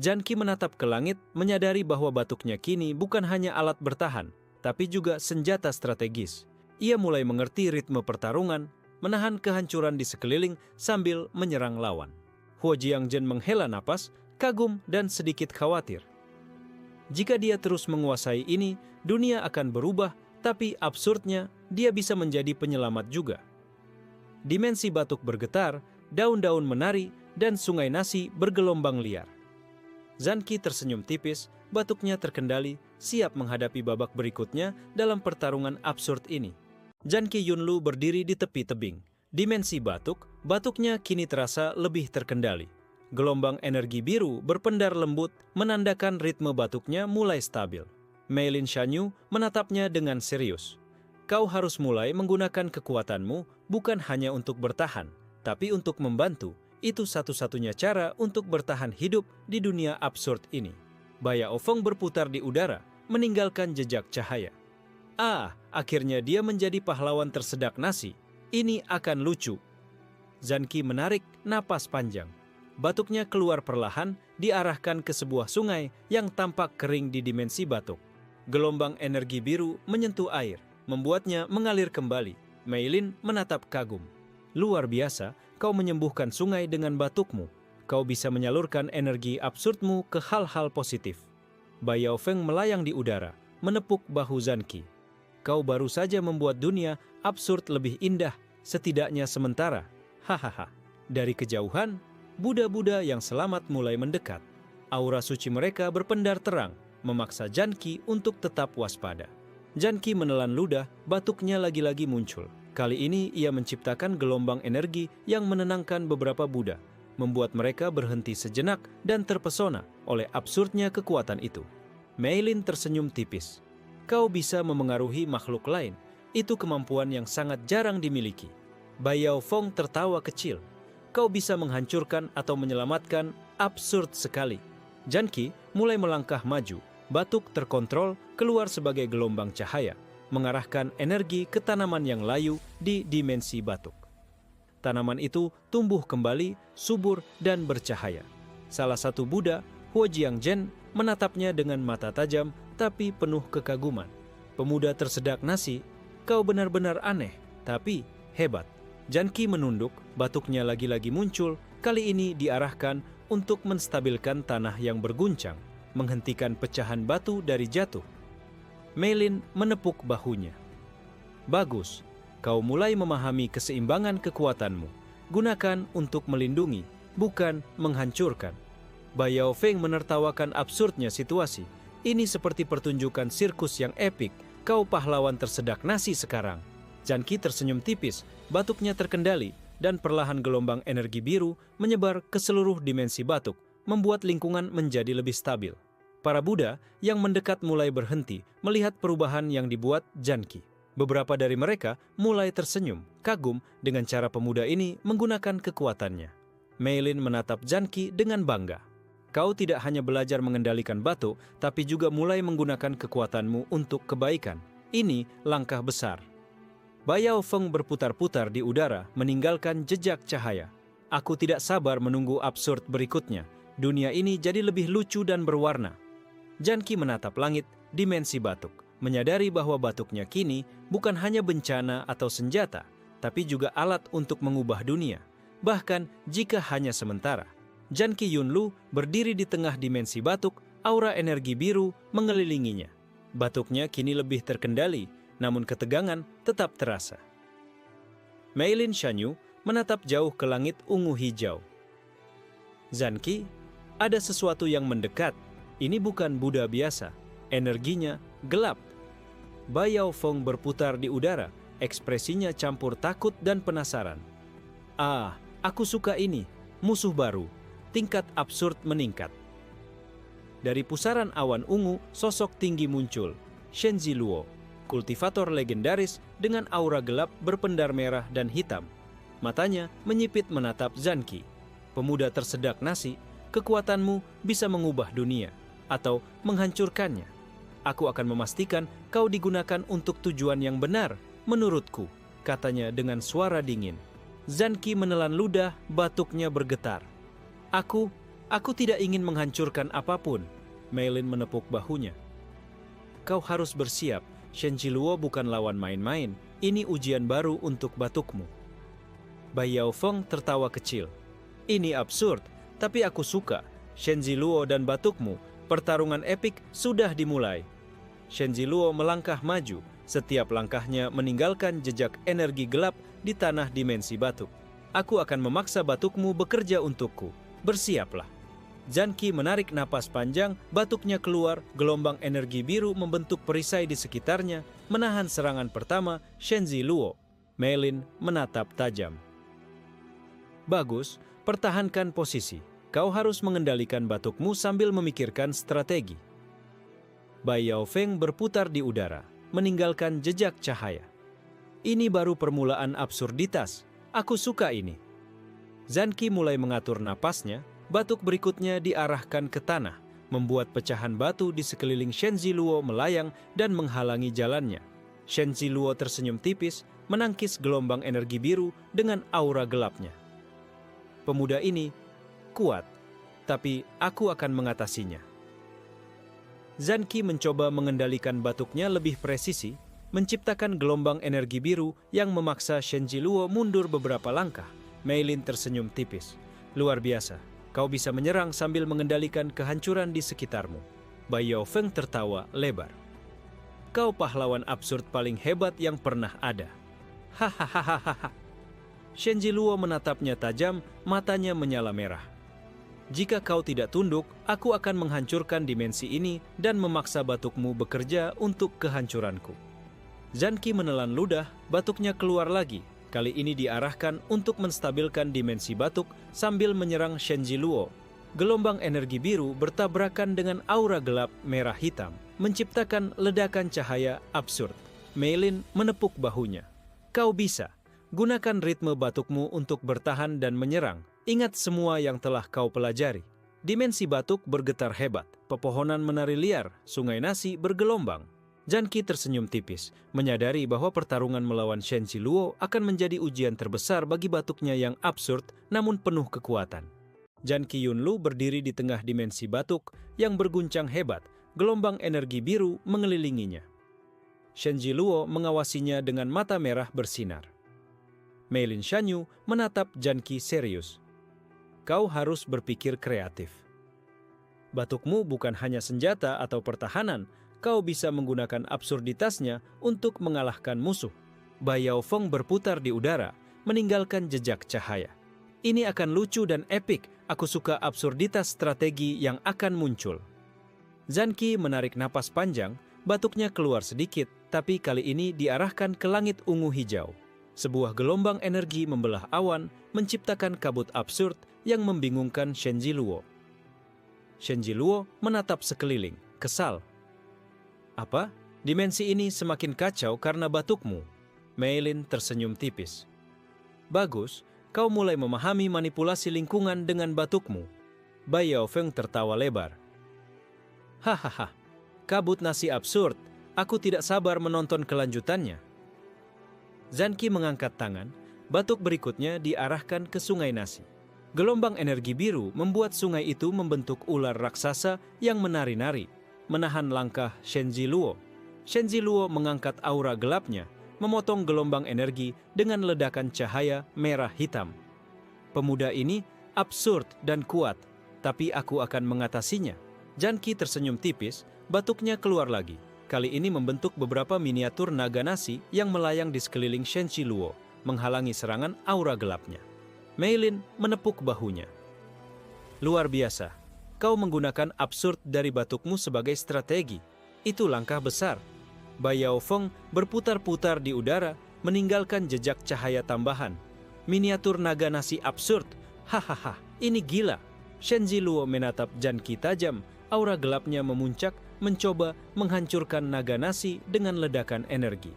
Zanki menatap ke langit, menyadari bahwa batuknya kini bukan hanya alat bertahan, tapi juga senjata strategis. Ia mulai mengerti ritme pertarungan, menahan kehancuran di sekeliling sambil menyerang lawan. Huo Jiangzhen menghela napas, kagum dan sedikit khawatir. Jika dia terus menguasai ini, dunia akan berubah, tapi absurdnya dia bisa menjadi penyelamat juga. Dimensi batuk bergetar, daun-daun menari, dan sungai nasi bergelombang liar. Zanki tersenyum tipis, batuknya terkendali, siap menghadapi babak berikutnya dalam pertarungan absurd ini. Zanki Yunlu berdiri di tepi tebing. Dimensi batuk, batuknya kini terasa lebih terkendali. Gelombang energi biru berpendar lembut, menandakan ritme batuknya mulai stabil. Mei Lin Shanyu menatapnya dengan serius. Kau harus mulai menggunakan kekuatanmu bukan hanya untuk bertahan, tapi untuk membantu. Itu satu-satunya cara untuk bertahan hidup di dunia absurd ini. Bai Yaofeng berputar di udara, meninggalkan jejak cahaya. Akhirnya dia menjadi pahlawan tersedak nasi. Ini akan lucu. Zanki menarik napas panjang. batuknya keluar perlahan, diarahkan ke sebuah sungai yang tampak kering di dimensi batuk. Gelombang energi biru menyentuh air, membuatnya mengalir kembali. Mei Lin menatap kagum. Luar biasa, kau menyembuhkan sungai dengan batukmu. Kau bisa menyalurkan energi absurdmu ke hal-hal positif. Bai Yaofeng melayang di udara, menepuk bahu Zanqi. Kau baru saja membuat dunia absurd lebih indah, setidaknya sementara. Hahaha. Dari kejauhan, Buddha-Buddha yang selamat mulai mendekat. Aura suci mereka berpendar terang, memaksa Zanqi untuk tetap waspada. Zanqi menelan ludah, batuknya lagi-lagi muncul. Kali ini ia menciptakan gelombang energi yang menenangkan beberapa Buddha, membuat mereka berhenti sejenak dan terpesona oleh absurdnya kekuatan itu. Mei Lin tersenyum tipis. Kau bisa memengaruhi makhluk lain, itu kemampuan yang sangat jarang dimiliki. Bai Yaofeng tertawa kecil. Kau bisa menghancurkan atau menyelamatkan, absurd sekali. Zanqi mulai melangkah maju, batuk terkontrol keluar sebagai gelombang cahaya, mengarahkan energi ke tanaman yang layu di dimensi batuk. Tanaman itu tumbuh kembali, subur dan bercahaya. Salah satu Buddha, Huo Jiangzhen, menatapnya dengan mata tajam tapi penuh kekaguman. Pemuda tersedak nasi, kau benar-benar aneh, tapi hebat. Zanqi menunduk, batuknya lagi-lagi muncul, kali ini diarahkan untuk menstabilkan tanah yang berguncang, menghentikan pecahan batu dari jatuh. Mei Lin menepuk bahunya. Bagus, kau mulai memahami keseimbangan kekuatanmu. Gunakan untuk melindungi, bukan menghancurkan. Bai Yaofeng menertawakan absurdnya situasi. Ini seperti pertunjukan sirkus yang epik. Kau pahlawan tersedak nasi sekarang. Zanqi tersenyum tipis, batuknya terkendali, dan perlahan gelombang energi biru menyebar ke seluruh dimensi batuk, membuat lingkungan menjadi lebih stabil. Para Buddha yang mendekat mulai berhenti melihat perubahan yang dibuat Zanqi. Beberapa dari mereka mulai tersenyum, kagum dengan cara pemuda ini menggunakan kekuatannya. Mei Lin menatap Zanqi dengan bangga. Kau tidak hanya belajar mengendalikan batu, tapi juga mulai menggunakan kekuatanmu untuk kebaikan. Ini langkah besar. Bai Yaofeng berputar-putar di udara, meninggalkan jejak cahaya. Aku tidak sabar menunggu absurd berikutnya. Dunia ini jadi lebih lucu dan berwarna. Zanqi menatap langit, dimensi batuk, menyadari bahwa batuknya kini bukan hanya bencana atau senjata, tapi juga alat untuk mengubah dunia. Bahkan jika hanya sementara. Zanqi Yunlu berdiri di tengah dimensi batuk, aura energi biru mengelilinginya. Batuknya kini lebih terkendali, namun ketegangan tetap terasa. Mei Lin Shanyu menatap jauh ke langit ungu hijau. Zanqi, ada sesuatu yang mendekat. Ini bukan Buddha biasa. Energinya gelap. Bai Yaofeng berputar di udara, ekspresinya campur takut dan penasaran. Ah, aku suka ini. Musuh baru. Tingkat absurd meningkat. Dari pusaran awan ungu, sosok tinggi muncul. Shenzi Luo, kultivator legendaris dengan aura gelap berpendar merah dan hitam. Matanya menyipit menatap Zanqi. Pemuda tersedak nasi, kekuatanmu bisa mengubah dunia atau menghancurkannya. Aku akan memastikan kau digunakan untuk tujuan yang benar, menurutku, katanya dengan suara dingin. Zanqi menelan ludah, batuknya bergetar. Aku tidak ingin menghancurkan apapun. Mei Lin menepuk bahunya. Kau harus bersiap. Shenzi Luo bukan lawan main-main. Ini ujian baru untuk batukmu. Bai Yaofeng tertawa kecil. Ini absurd, tapi aku suka. Shenzi Luo dan batukmu, pertarungan epik sudah dimulai. Shenzi Luo melangkah maju. Setiap langkahnya meninggalkan jejak energi gelap di tanah dimensi batuk. Aku akan memaksa batukmu bekerja untukku. Bersiaplah. Zanqi menarik napas panjang, batuknya keluar, gelombang energi biru membentuk perisai di sekitarnya, menahan serangan pertama Shenzi Luo. Mei Lin menatap tajam. Bagus, pertahankan posisi. Kau harus mengendalikan batukmu sambil memikirkan strategi. Bai Yaofeng berputar di udara, meninggalkan jejak cahaya. Ini baru permulaan absurditas. Aku suka ini. Zanqi mulai mengatur napasnya. Batuk berikutnya diarahkan ke tanah, membuat pecahan batu di sekeliling Shenzi Luo melayang dan menghalangi jalannya. Shenzi Luo tersenyum tipis, menangkis gelombang energi biru dengan aura gelapnya. Pemuda ini kuat, tapi aku akan mengatasinya. Zhan Qi mencoba mengendalikan batuknya lebih presisi, menciptakan gelombang energi biru yang memaksa Shen Ziluo mundur beberapa langkah. Mei Lin tersenyum tipis. Luar biasa, kau bisa menyerang sambil mengendalikan kehancuran di sekitarmu. Bai Yaofeng tertawa lebar. Kau pahlawan absurd paling hebat yang pernah ada. Hahaha. Shen Ziluo menatapnya tajam, matanya menyala merah. Jika kau tidak tunduk, aku akan menghancurkan dimensi ini dan memaksa batukmu bekerja untuk kehancuranku. Zhan Qi menelan ludah, batuknya keluar lagi. Kali ini diarahkan untuk menstabilkan dimensi batuk sambil menyerang Shen Ziluo. Gelombang energi biru bertabrakan dengan aura gelap merah hitam, menciptakan ledakan cahaya absurd. Mei Lin menepuk bahunya. Kau bisa. Gunakan ritme batukmu untuk bertahan dan menyerang. Ingat semua yang telah kau pelajari. Dimensi batuk bergetar hebat, pepohonan menari liar, sungai nasi bergelombang. Zhan Qi tersenyum tipis, menyadari bahwa pertarungan melawan Shen Ziluo akan menjadi ujian terbesar bagi batuknya yang absurd namun penuh kekuatan. Zhan Qi Yunlu berdiri di tengah dimensi batuk yang berguncang hebat, gelombang energi biru mengelilinginya. Shen Ziluo mengawasinya dengan mata merah bersinar. Mei Lin Shanyu menatap Zhan Qi serius. Kau harus berpikir kreatif. Batukmu bukan hanya senjata atau pertahanan, kau bisa menggunakan absurditasnya untuk mengalahkan musuh. Bai Yaofeng berputar di udara, meninggalkan jejak cahaya. Ini akan lucu dan epik, aku suka absurditas strategi yang akan muncul. Zhan Qi menarik napas panjang, batuknya keluar sedikit, tapi kali ini diarahkan ke langit ungu hijau. Sebuah gelombang energi membelah awan, menciptakan kabut absurd yang membingungkan Shen Ziluo. Shen Ziluo menatap sekeliling, kesal. Apa? Dimensi ini semakin kacau karena batukmu. Mei Lin tersenyum tipis. Bagus, kau mulai memahami manipulasi lingkungan dengan batukmu. Bai Yaofeng tertawa lebar. Hahaha, kabut nasi absurd, aku tidak sabar menonton kelanjutannya. Zhan Qi mengangkat tangan, batuk berikutnya diarahkan ke sungai nasi. Gelombang energi biru membuat sungai itu membentuk ular raksasa yang menari-nari, menahan langkah Shen Ziluo. Shen Ziluo mengangkat aura gelapnya, memotong gelombang energi dengan ledakan cahaya merah hitam. Pemuda ini absurd dan kuat, tapi aku akan mengatasinya. Zhan Qi tersenyum tipis, batuknya keluar lagi. Kali ini membentuk beberapa miniatur naga nasi yang melayang di sekeliling Shen Ziluo, menghalangi serangan aura gelapnya. Mei Lin menepuk bahunya. Luar biasa, kau menggunakan absurd dari batukmu sebagai strategi. Itu langkah besar. Bai Yaofeng berputar-putar di udara, meninggalkan jejak cahaya tambahan. Miniatur naga nasi absurd. Hahaha, ini gila. Shen Ziluo menatap Zhan Qi tajam, aura gelapnya memuncak, mencoba menghancurkan naga nasi dengan ledakan energi.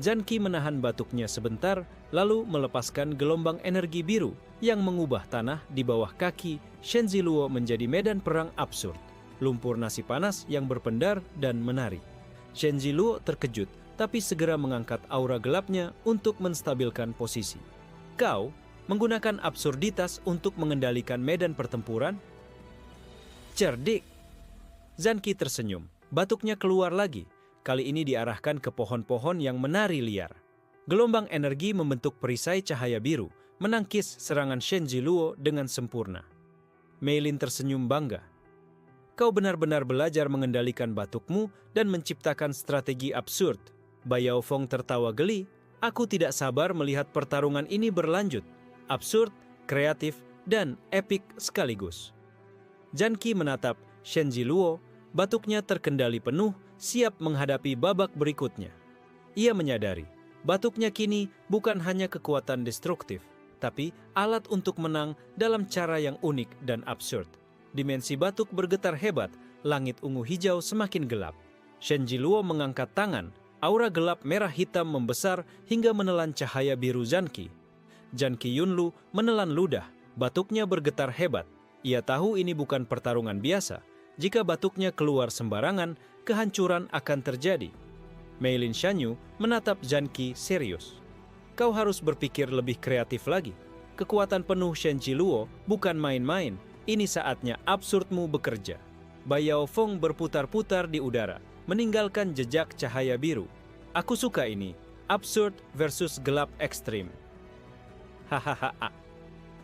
Zhan Qi menahan batuknya sebentar, lalu melepaskan gelombang energi biru yang mengubah tanah di bawah kaki Shen Ziluo menjadi medan perang absurd. Lumpur nasi panas yang berpendar dan menari. Shen Ziluo terkejut, tapi segera mengangkat aura gelapnya untuk menstabilkan posisi. Kau menggunakan absurditas untuk mengendalikan medan pertempuran? Cerdik! Zhan Qi tersenyum, batuknya keluar lagi. Kali ini diarahkan ke pohon-pohon yang menari liar. Gelombang energi membentuk perisai cahaya biru, menangkis serangan Shen Ziluo dengan sempurna. Mei Lin tersenyum bangga. Kau benar-benar belajar mengendalikan batukmu dan menciptakan strategi absurd. Bai Yaofeng tertawa geli. Aku tidak sabar melihat pertarungan ini berlanjut. Absurd, kreatif, dan epik sekaligus. Zhan Qi menatap Shen Ziluo, batuknya terkendali penuh, siap menghadapi babak berikutnya. Ia menyadari, batuknya kini bukan hanya kekuatan destruktif, tapi alat untuk menang dalam cara yang unik dan absurd. Dimensi batuk bergetar hebat, langit ungu hijau semakin gelap. Shen Ziluo mengangkat tangan, aura gelap merah hitam membesar hingga menelan cahaya biru Zhan Qi. Zhan Qi Yunlu menelan ludah, batuknya bergetar hebat. Ia tahu ini bukan pertarungan biasa. Jika batuknya keluar sembarangan, kehancuran akan terjadi. Mei Lin Shanyu menatap Zhan Qi serius. Kau harus berpikir lebih kreatif lagi. Kekuatan penuh Shen Ziluo bukan main-main. ini saatnya absurdmu bekerja. Baiao Feng berputar-putar di udara, meninggalkan jejak cahaya biru. Aku suka ini, absurd versus gelap ekstrim. Hahaha.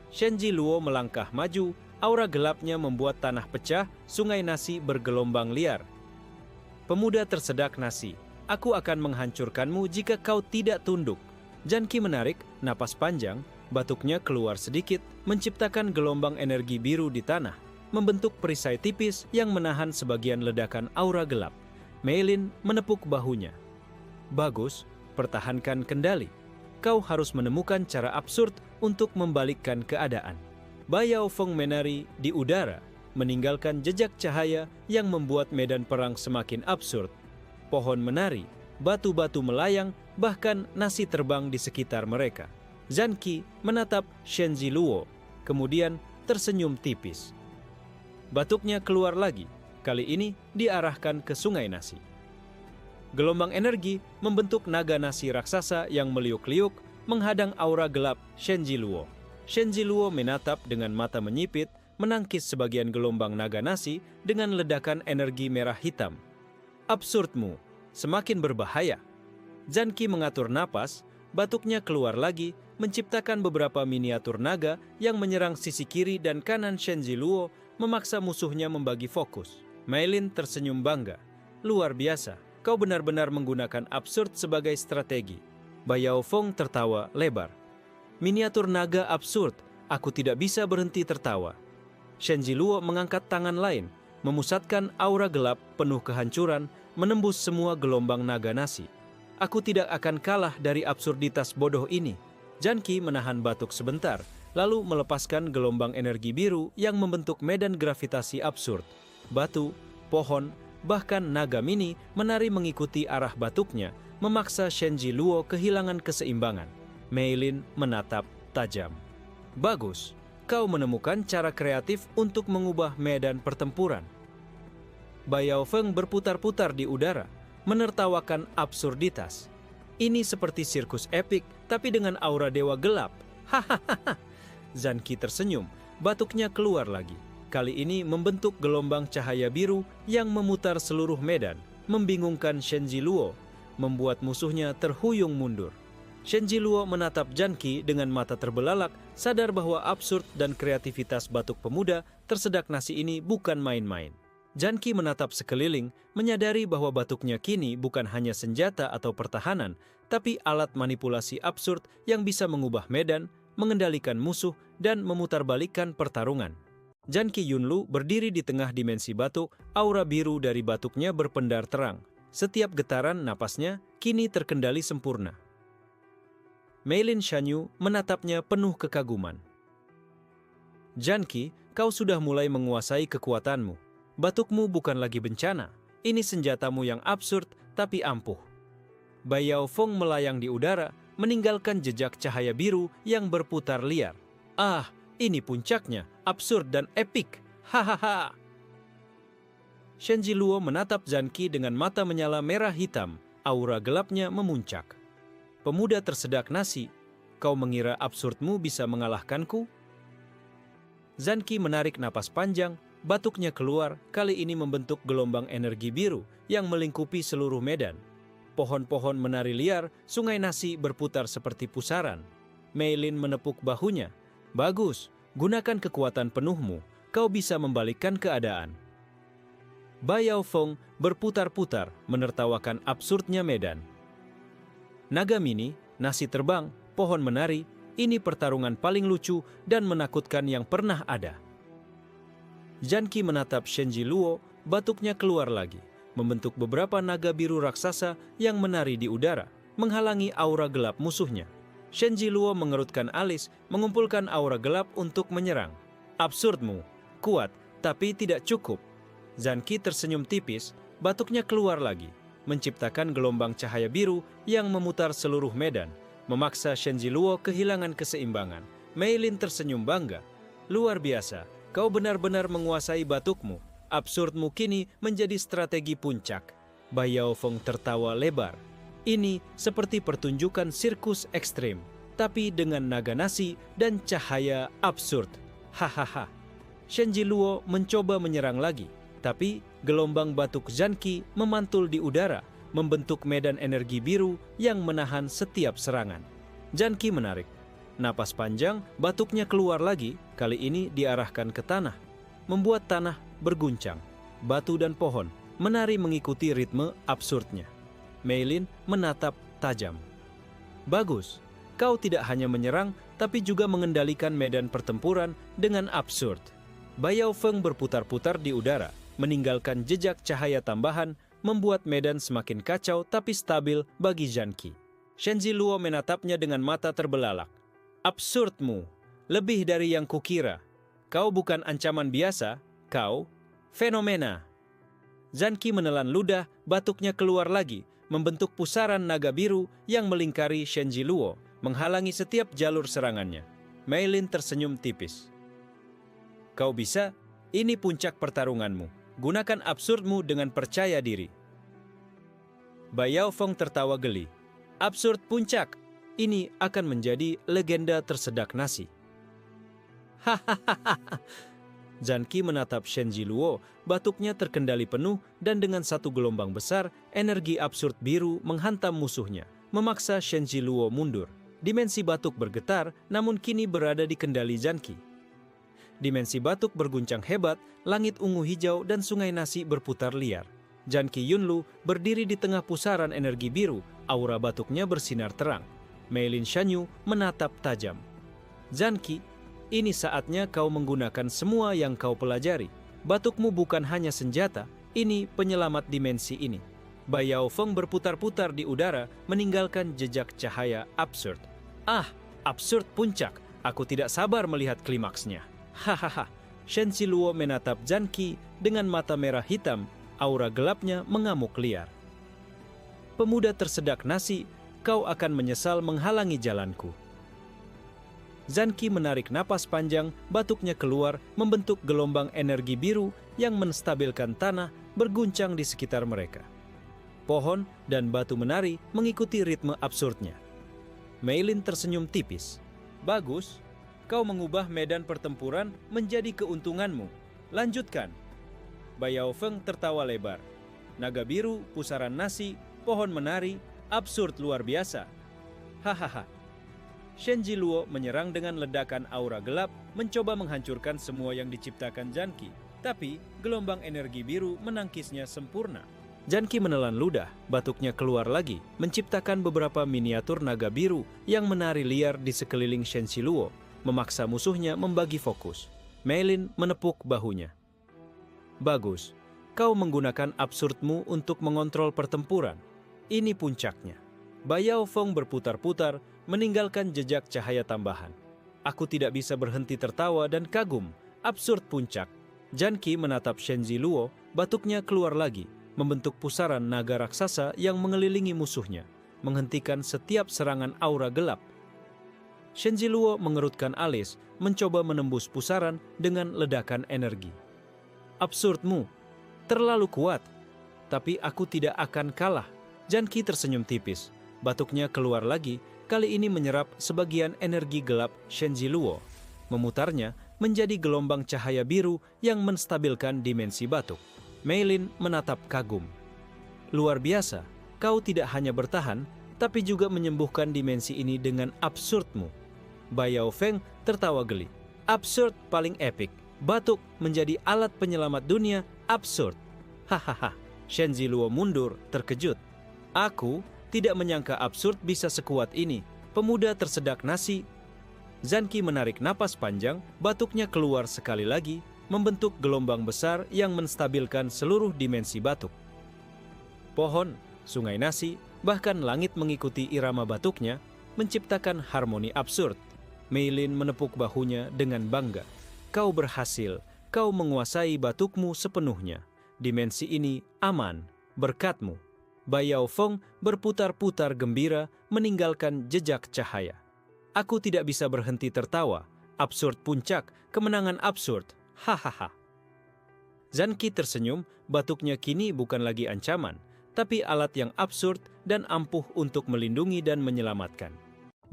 Shenji Luo melangkah maju, aura gelapnya membuat tanah pecah, sungai nasi bergelombang liar. Pemuda tersedak nasi, aku akan menghancurkanmu jika kau tidak tunduk. Janki menarik napas panjang, batuknya keluar sedikit, menciptakan gelombang energi biru di tanah, membentuk perisai tipis yang menahan sebagian ledakan aura gelap. Mei Lin menepuk bahunya. Bagus, pertahankan kendali. Kau harus menemukan cara absurd untuk membalikkan keadaan. Baiao Feng menari di udara, meninggalkan jejak cahaya yang membuat medan perang semakin absurd. Pohon menari, batu-batu melayang, bahkan nasi terbang di sekitar mereka. Zanqi menatap Shenji Luo, kemudian tersenyum tipis. Batuknya keluar lagi, kali ini diarahkan ke sungai nasi. Gelombang energi membentuk naga nasi raksasa yang meliuk-liuk, menghadang aura gelap Shenji Luo. Shenji Luo menatap dengan mata menyipit, menangkis sebagian gelombang naga nasi dengan ledakan energi merah hitam. Absurdmu, semakin berbahaya. Zanqi mengatur napas, batuknya keluar lagi, menciptakan beberapa miniatur naga yang menyerang sisi kiri dan kanan Shenji Luo, memaksa musuhnya membagi fokus. Mei Lin tersenyum bangga. Luar biasa, kau benar-benar menggunakan absurd sebagai strategi. Baiao Feng tertawa lebar. Miniatur naga absurd, aku tidak bisa berhenti tertawa. Shenji Luo mengangkat tangan lain, memusatkan aura gelap penuh kehancuran, menembus semua gelombang naga nasi. Aku tidak akan kalah dari absurditas bodoh ini. Zanqi menahan batuk sebentar, lalu melepaskan gelombang energi biru yang membentuk medan gravitasi absurd. Batu, pohon, bahkan naga mini menari mengikuti arah batuknya, memaksa Shenji Luo kehilangan keseimbangan. Mei Lin menatap tajam. Bagus, kau menemukan cara kreatif untuk mengubah medan pertempuran. Baiao Feng berputar-putar di udara, menertawakan absurditas. Ini seperti sirkus epik, tapi dengan aura dewa gelap. Hahaha. Zanqi tersenyum, batuknya keluar lagi. Kali ini membentuk gelombang cahaya biru yang memutar seluruh medan, membingungkan Shenji Luo, membuat musuhnya terhuyung mundur. Shenji Luo menatap Zanqi dengan mata terbelalak, sadar bahwa absurd dan kreativitas batuk pemuda tersedak nasi ini bukan main-main. Zanqi menatap sekeliling, menyadari bahwa batuknya kini bukan hanya senjata atau pertahanan, tapi alat manipulasi absurd yang bisa mengubah medan, mengendalikan musuh, dan memutarbalikkan pertarungan. Zanqi Yunlu berdiri di tengah dimensi batuk, aura biru dari batuknya berpendar terang. Setiap getaran napasnya kini terkendali sempurna. Mei Lin Shanyu menatapnya penuh kekaguman. Zanqi, kau sudah mulai menguasai kekuatanmu. Batukmu bukan lagi bencana, ini senjatamu yang absurd tapi ampuh. Baiao Feng melayang di udara, meninggalkan jejak cahaya biru yang berputar liar. Ah, ini puncaknya, absurd dan epik. Hahaha. Shenji Luo menatap Zanqi dengan mata menyala merah hitam, aura gelapnya memuncak. Pemuda tersedak nasi, kau mengira absurdmu bisa mengalahkanku? Zanqi menarik napas panjang, batuknya keluar, kali ini membentuk gelombang energi biru yang melingkupi seluruh medan. Pohon-pohon menari liar, sungai nasi berputar seperti pusaran. Mei Lin menepuk bahunya. Bagus, gunakan kekuatan penuhmu, kau bisa membalikkan keadaan. Baiao Feng berputar-putar, menertawakan absurdnya medan. Naga mini, nasi terbang, pohon menari, ini pertarungan paling lucu dan menakutkan yang pernah ada. Zanqi menatap Shenji Luo, batuknya keluar lagi, membentuk beberapa naga biru raksasa yang menari di udara, menghalangi aura gelap musuhnya. Shenji Luo mengerutkan alis, mengumpulkan aura gelap untuk menyerang. Absurdmu, kuat, tapi tidak cukup. Zanqi tersenyum tipis, batuknya keluar lagi, menciptakan gelombang cahaya biru yang memutar seluruh medan, memaksa Shenji Luo kehilangan keseimbangan. Mei Lin tersenyum bangga. Luar biasa, kau benar-benar menguasai batukmu. Absurdmu kini menjadi strategi puncak. Baiao Feng tertawa lebar. Ini seperti pertunjukan sirkus ekstrim, tapi dengan naga nasi dan cahaya absurd. Hahaha. Shenji Luo mencoba menyerang lagi, tapi gelombang batuk Zanqi memantul di udara, membentuk medan energi biru yang menahan setiap serangan. Zanqi menarik. Napas panjang, batuknya keluar lagi, kali ini diarahkan ke tanah, membuat tanah berguncang. Batu dan pohon menari mengikuti ritme absurdnya. Mei Lin menatap tajam. Bagus, kau tidak hanya menyerang, tapi juga mengendalikan medan pertempuran dengan absurd. Bai Yaofeng berputar-putar di udara, meninggalkan jejak cahaya tambahan, membuat medan semakin kacau tapi stabil bagi Zanqi. Shenji Luo menatapnya dengan mata terbelalak. Absurdmu, lebih dari yang kukira. Kau bukan ancaman biasa, kau fenomena. Zanqi menelan ludah, batuknya keluar lagi, membentuk pusaran naga biru yang melingkari Shenji Luo, menghalangi setiap jalur serangannya. Mei Lin tersenyum tipis. Kau bisa, ini puncak pertarunganmu. Gunakan absurdmu dengan percaya diri. Bai Yaofeng tertawa geli. Absurd puncak, ini akan menjadi legenda tersedak nasi. Hahaha. Zanqi menatap Shenji Luo, batuknya terkendali penuh dan dengan satu gelombang besar, energi absurd biru menghantam musuhnya, memaksa Shenji Luo mundur. Dimensi batuk bergetar, namun kini berada di kendali Zanqi. Dimensi batuk berguncang hebat, langit ungu hijau dan sungai nasi berputar liar. Zanqi Yunlu berdiri di tengah pusaran energi biru, aura batuknya bersinar terang. Mei Lin Shanyu menatap tajam. Zanqi, ini saatnya kau menggunakan semua yang kau pelajari. Batukmu bukan hanya senjata, ini penyelamat dimensi ini. Bai Yaofeng berputar-putar di udara, meninggalkan jejak cahaya absurd. Ah, absurd puncak, aku tidak sabar melihat klimaksnya. Hahaha, Shenji Luo menatap Zanqi dengan mata merah hitam, aura gelapnya mengamuk liar. Pemuda tersedak nasi, kau akan menyesal menghalangi jalanku. Zanqi menarik napas panjang, batuknya keluar, membentuk gelombang energi biru yang menstabilkan tanah berguncang di sekitar mereka. Pohon dan batu menari mengikuti ritme absurdnya. Mei Lin tersenyum tipis. Bagus. Kau mengubah medan pertempuran menjadi keuntunganmu. Lanjutkan. Bai Yaofeng tertawa lebar. Naga biru, pusaran nasi, pohon menari, absurd luar biasa. Hahaha. Shenji Luo menyerang dengan ledakan aura gelap, mencoba menghancurkan semua yang diciptakan Zanqi. Tapi, gelombang energi biru menangkisnya sempurna. Zanqi menelan ludah, batuknya keluar lagi, menciptakan beberapa miniatur naga biru yang menari liar di sekeliling Shenji Luo, memaksa musuhnya membagi fokus. Mei Lin menepuk bahunya. Bagus, kau menggunakan absurdmu untuk mengontrol pertempuran. Ini puncaknya. Bai Yaofeng berputar-putar, meninggalkan jejak cahaya tambahan. Aku tidak bisa berhenti tertawa dan kagum. Absurd puncak. Zanqi menatap Shenji Luo, batuknya keluar lagi, membentuk pusaran naga raksasa yang mengelilingi musuhnya, menghentikan setiap serangan aura gelap. Shenji Luo mengerutkan alis, mencoba menembus pusaran dengan ledakan energi. Absurdmu, terlalu kuat, tapi aku tidak akan kalah. Zanqi tersenyum tipis, batuknya keluar lagi, kali ini menyerap sebagian energi gelap Shenji Luo, memutarnya menjadi gelombang cahaya biru yang menstabilkan dimensi batuk. Mei Lin menatap kagum. Luar biasa, kau tidak hanya bertahan, tapi juga menyembuhkan dimensi ini dengan absurdmu. Bai Yaofeng tertawa geli. Absurd paling epik. Batuk menjadi alat penyelamat dunia, absurd. Hahaha. Shenji Luo mundur, terkejut. Aku tidak menyangka absurd bisa sekuat ini. Pemuda tersedak nasi. Zanqi menarik napas panjang, batuknya keluar sekali lagi, membentuk gelombang besar yang menstabilkan seluruh dimensi batuk. Pohon, sungai nasi, bahkan langit mengikuti irama batuknya, menciptakan harmoni absurd. Mei Lin menepuk bahunya dengan bangga. Kau berhasil, kau menguasai batukmu sepenuhnya. Dimensi ini aman, berkatmu. Bai Yaofeng berputar-putar gembira, meninggalkan jejak cahaya. Aku tidak bisa berhenti tertawa. Absurd puncak, kemenangan absurd. Hahaha. Zanqi tersenyum, batuknya kini bukan lagi ancaman, tapi alat yang absurd dan ampuh untuk melindungi dan menyelamatkan.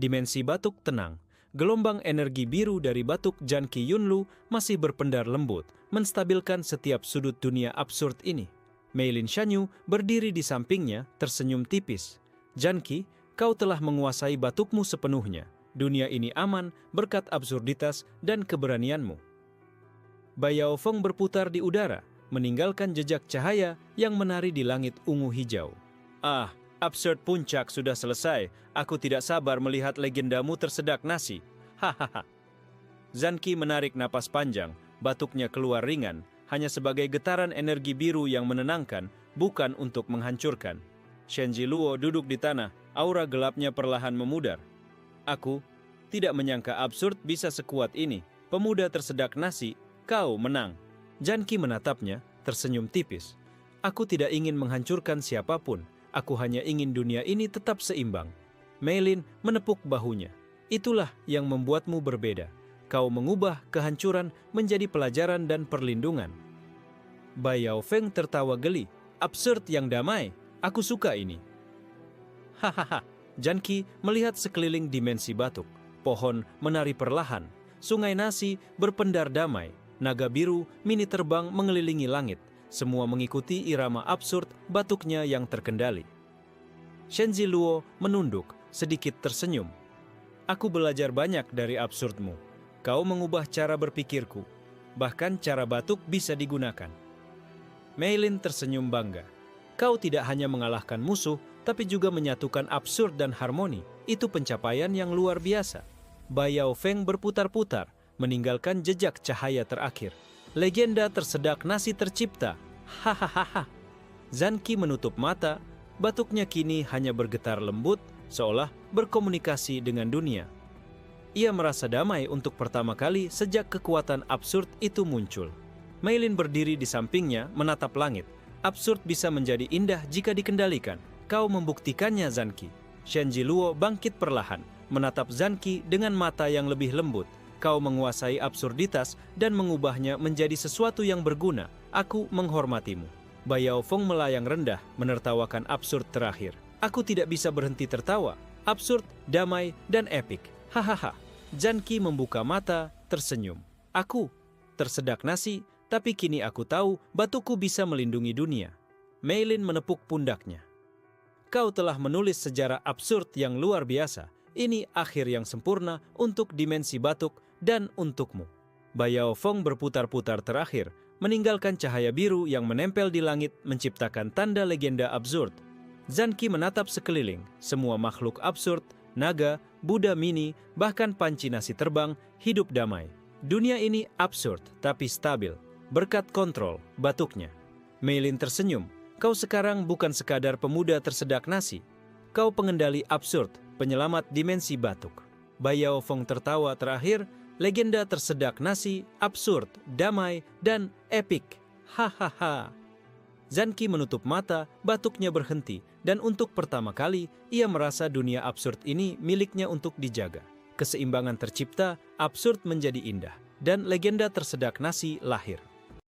Dimensi batuk tenang. Gelombang energi biru dari batuk Janki Yunlu masih berpendar lembut, menstabilkan setiap sudut dunia absurd ini. Meilin Shanyu berdiri di sampingnya, tersenyum tipis. Janki, kau telah menguasai batukmu sepenuhnya. Dunia ini aman berkat absurditas dan keberanianmu. Baiao Feng berputar di udara, meninggalkan jejak cahaya yang menari di langit ungu hijau. Ah, absurd puncak sudah selesai. Aku tidak sabar melihat legendamu tersedak nasi. Hahaha. Zanki menarik napas panjang, batuknya keluar ringan, hanya sebagai getaran energi biru yang menenangkan, bukan untuk menghancurkan. Shenji Luo duduk di tanah, aura gelapnya perlahan memudar. Aku tidak menyangka absurd bisa sekuat ini. Pemuda tersedak nasi, kau menang. Janki menatapnya, tersenyum tipis. Aku tidak ingin menghancurkan siapapun. Aku hanya ingin dunia ini tetap seimbang. Meilin menepuk bahunya. Itulah yang membuatmu berbeda. Kau mengubah kehancuran menjadi pelajaran dan perlindungan. Baiao Feng tertawa geli. Absurd yang damai. Aku suka ini. Hahaha. Janki melihat sekeliling dimensi batuk. Pohon menari perlahan. Sungai nasi berpendar damai. Naga biru mini terbang mengelilingi langit. Semua mengikuti irama absurd batuknya yang terkendali. Shenji Luo menunduk, sedikit tersenyum. Aku belajar banyak dari absurdmu. Kau mengubah cara berpikirku. Bahkan cara batuk bisa digunakan. Meilin tersenyum bangga. Kau tidak hanya mengalahkan musuh, tapi juga menyatukan absurd dan harmoni. Itu pencapaian yang luar biasa. Baiao Feng berputar-putar, meninggalkan jejak cahaya terakhir. Legenda tersedak nasi tercipta. Hahaha. Zanki menutup mata, batuknya kini hanya bergetar lembut, seolah berkomunikasi dengan dunia. Ia merasa damai untuk pertama kali sejak kekuatan absurd itu muncul. Meilin berdiri di sampingnya, menatap langit. Absurd bisa menjadi indah jika dikendalikan. Kau membuktikannya, Zanki. Shenji Luo bangkit perlahan, menatap Zanki dengan mata yang lebih lembut. Kau menguasai absurditas dan mengubahnya menjadi sesuatu yang berguna. Aku menghormatimu. Baiao Feng melayang rendah, menertawakan absurd terakhir. Aku tidak bisa berhenti tertawa. Absurd, damai, dan epik. Hahaha. Janki membuka mata, tersenyum. Aku tersedak nasi, tapi kini aku tahu batukku bisa melindungi dunia. Meilin menepuk pundaknya. Kau telah menulis sejarah absurd yang luar biasa. Ini akhir yang sempurna untuk dimensi batuk dan untukmu. Baiao Feng berputar-putar terakhir, meninggalkan cahaya biru yang menempel di langit menciptakan tanda legenda absurd. Zanki menatap sekeliling, semua makhluk absurd, naga, Buddha mini, bahkan panci nasi terbang, hidup damai. Dunia ini absurd tapi stabil, berkat kontrol batuknya. Meilin tersenyum. Kau sekarang bukan sekadar pemuda tersedak nasi. Kau pengendali absurd, penyelamat dimensi batuk. Baiao Feng tertawa terakhir, legenda tersedak nasi, absurd, damai, dan epik. Hahaha. Zanki menutup mata, batuknya berhenti, dan untuk pertama kali, ia merasa dunia absurd ini miliknya untuk dijaga. Keseimbangan tercipta, absurd menjadi indah, dan legenda tersedak nasi lahir.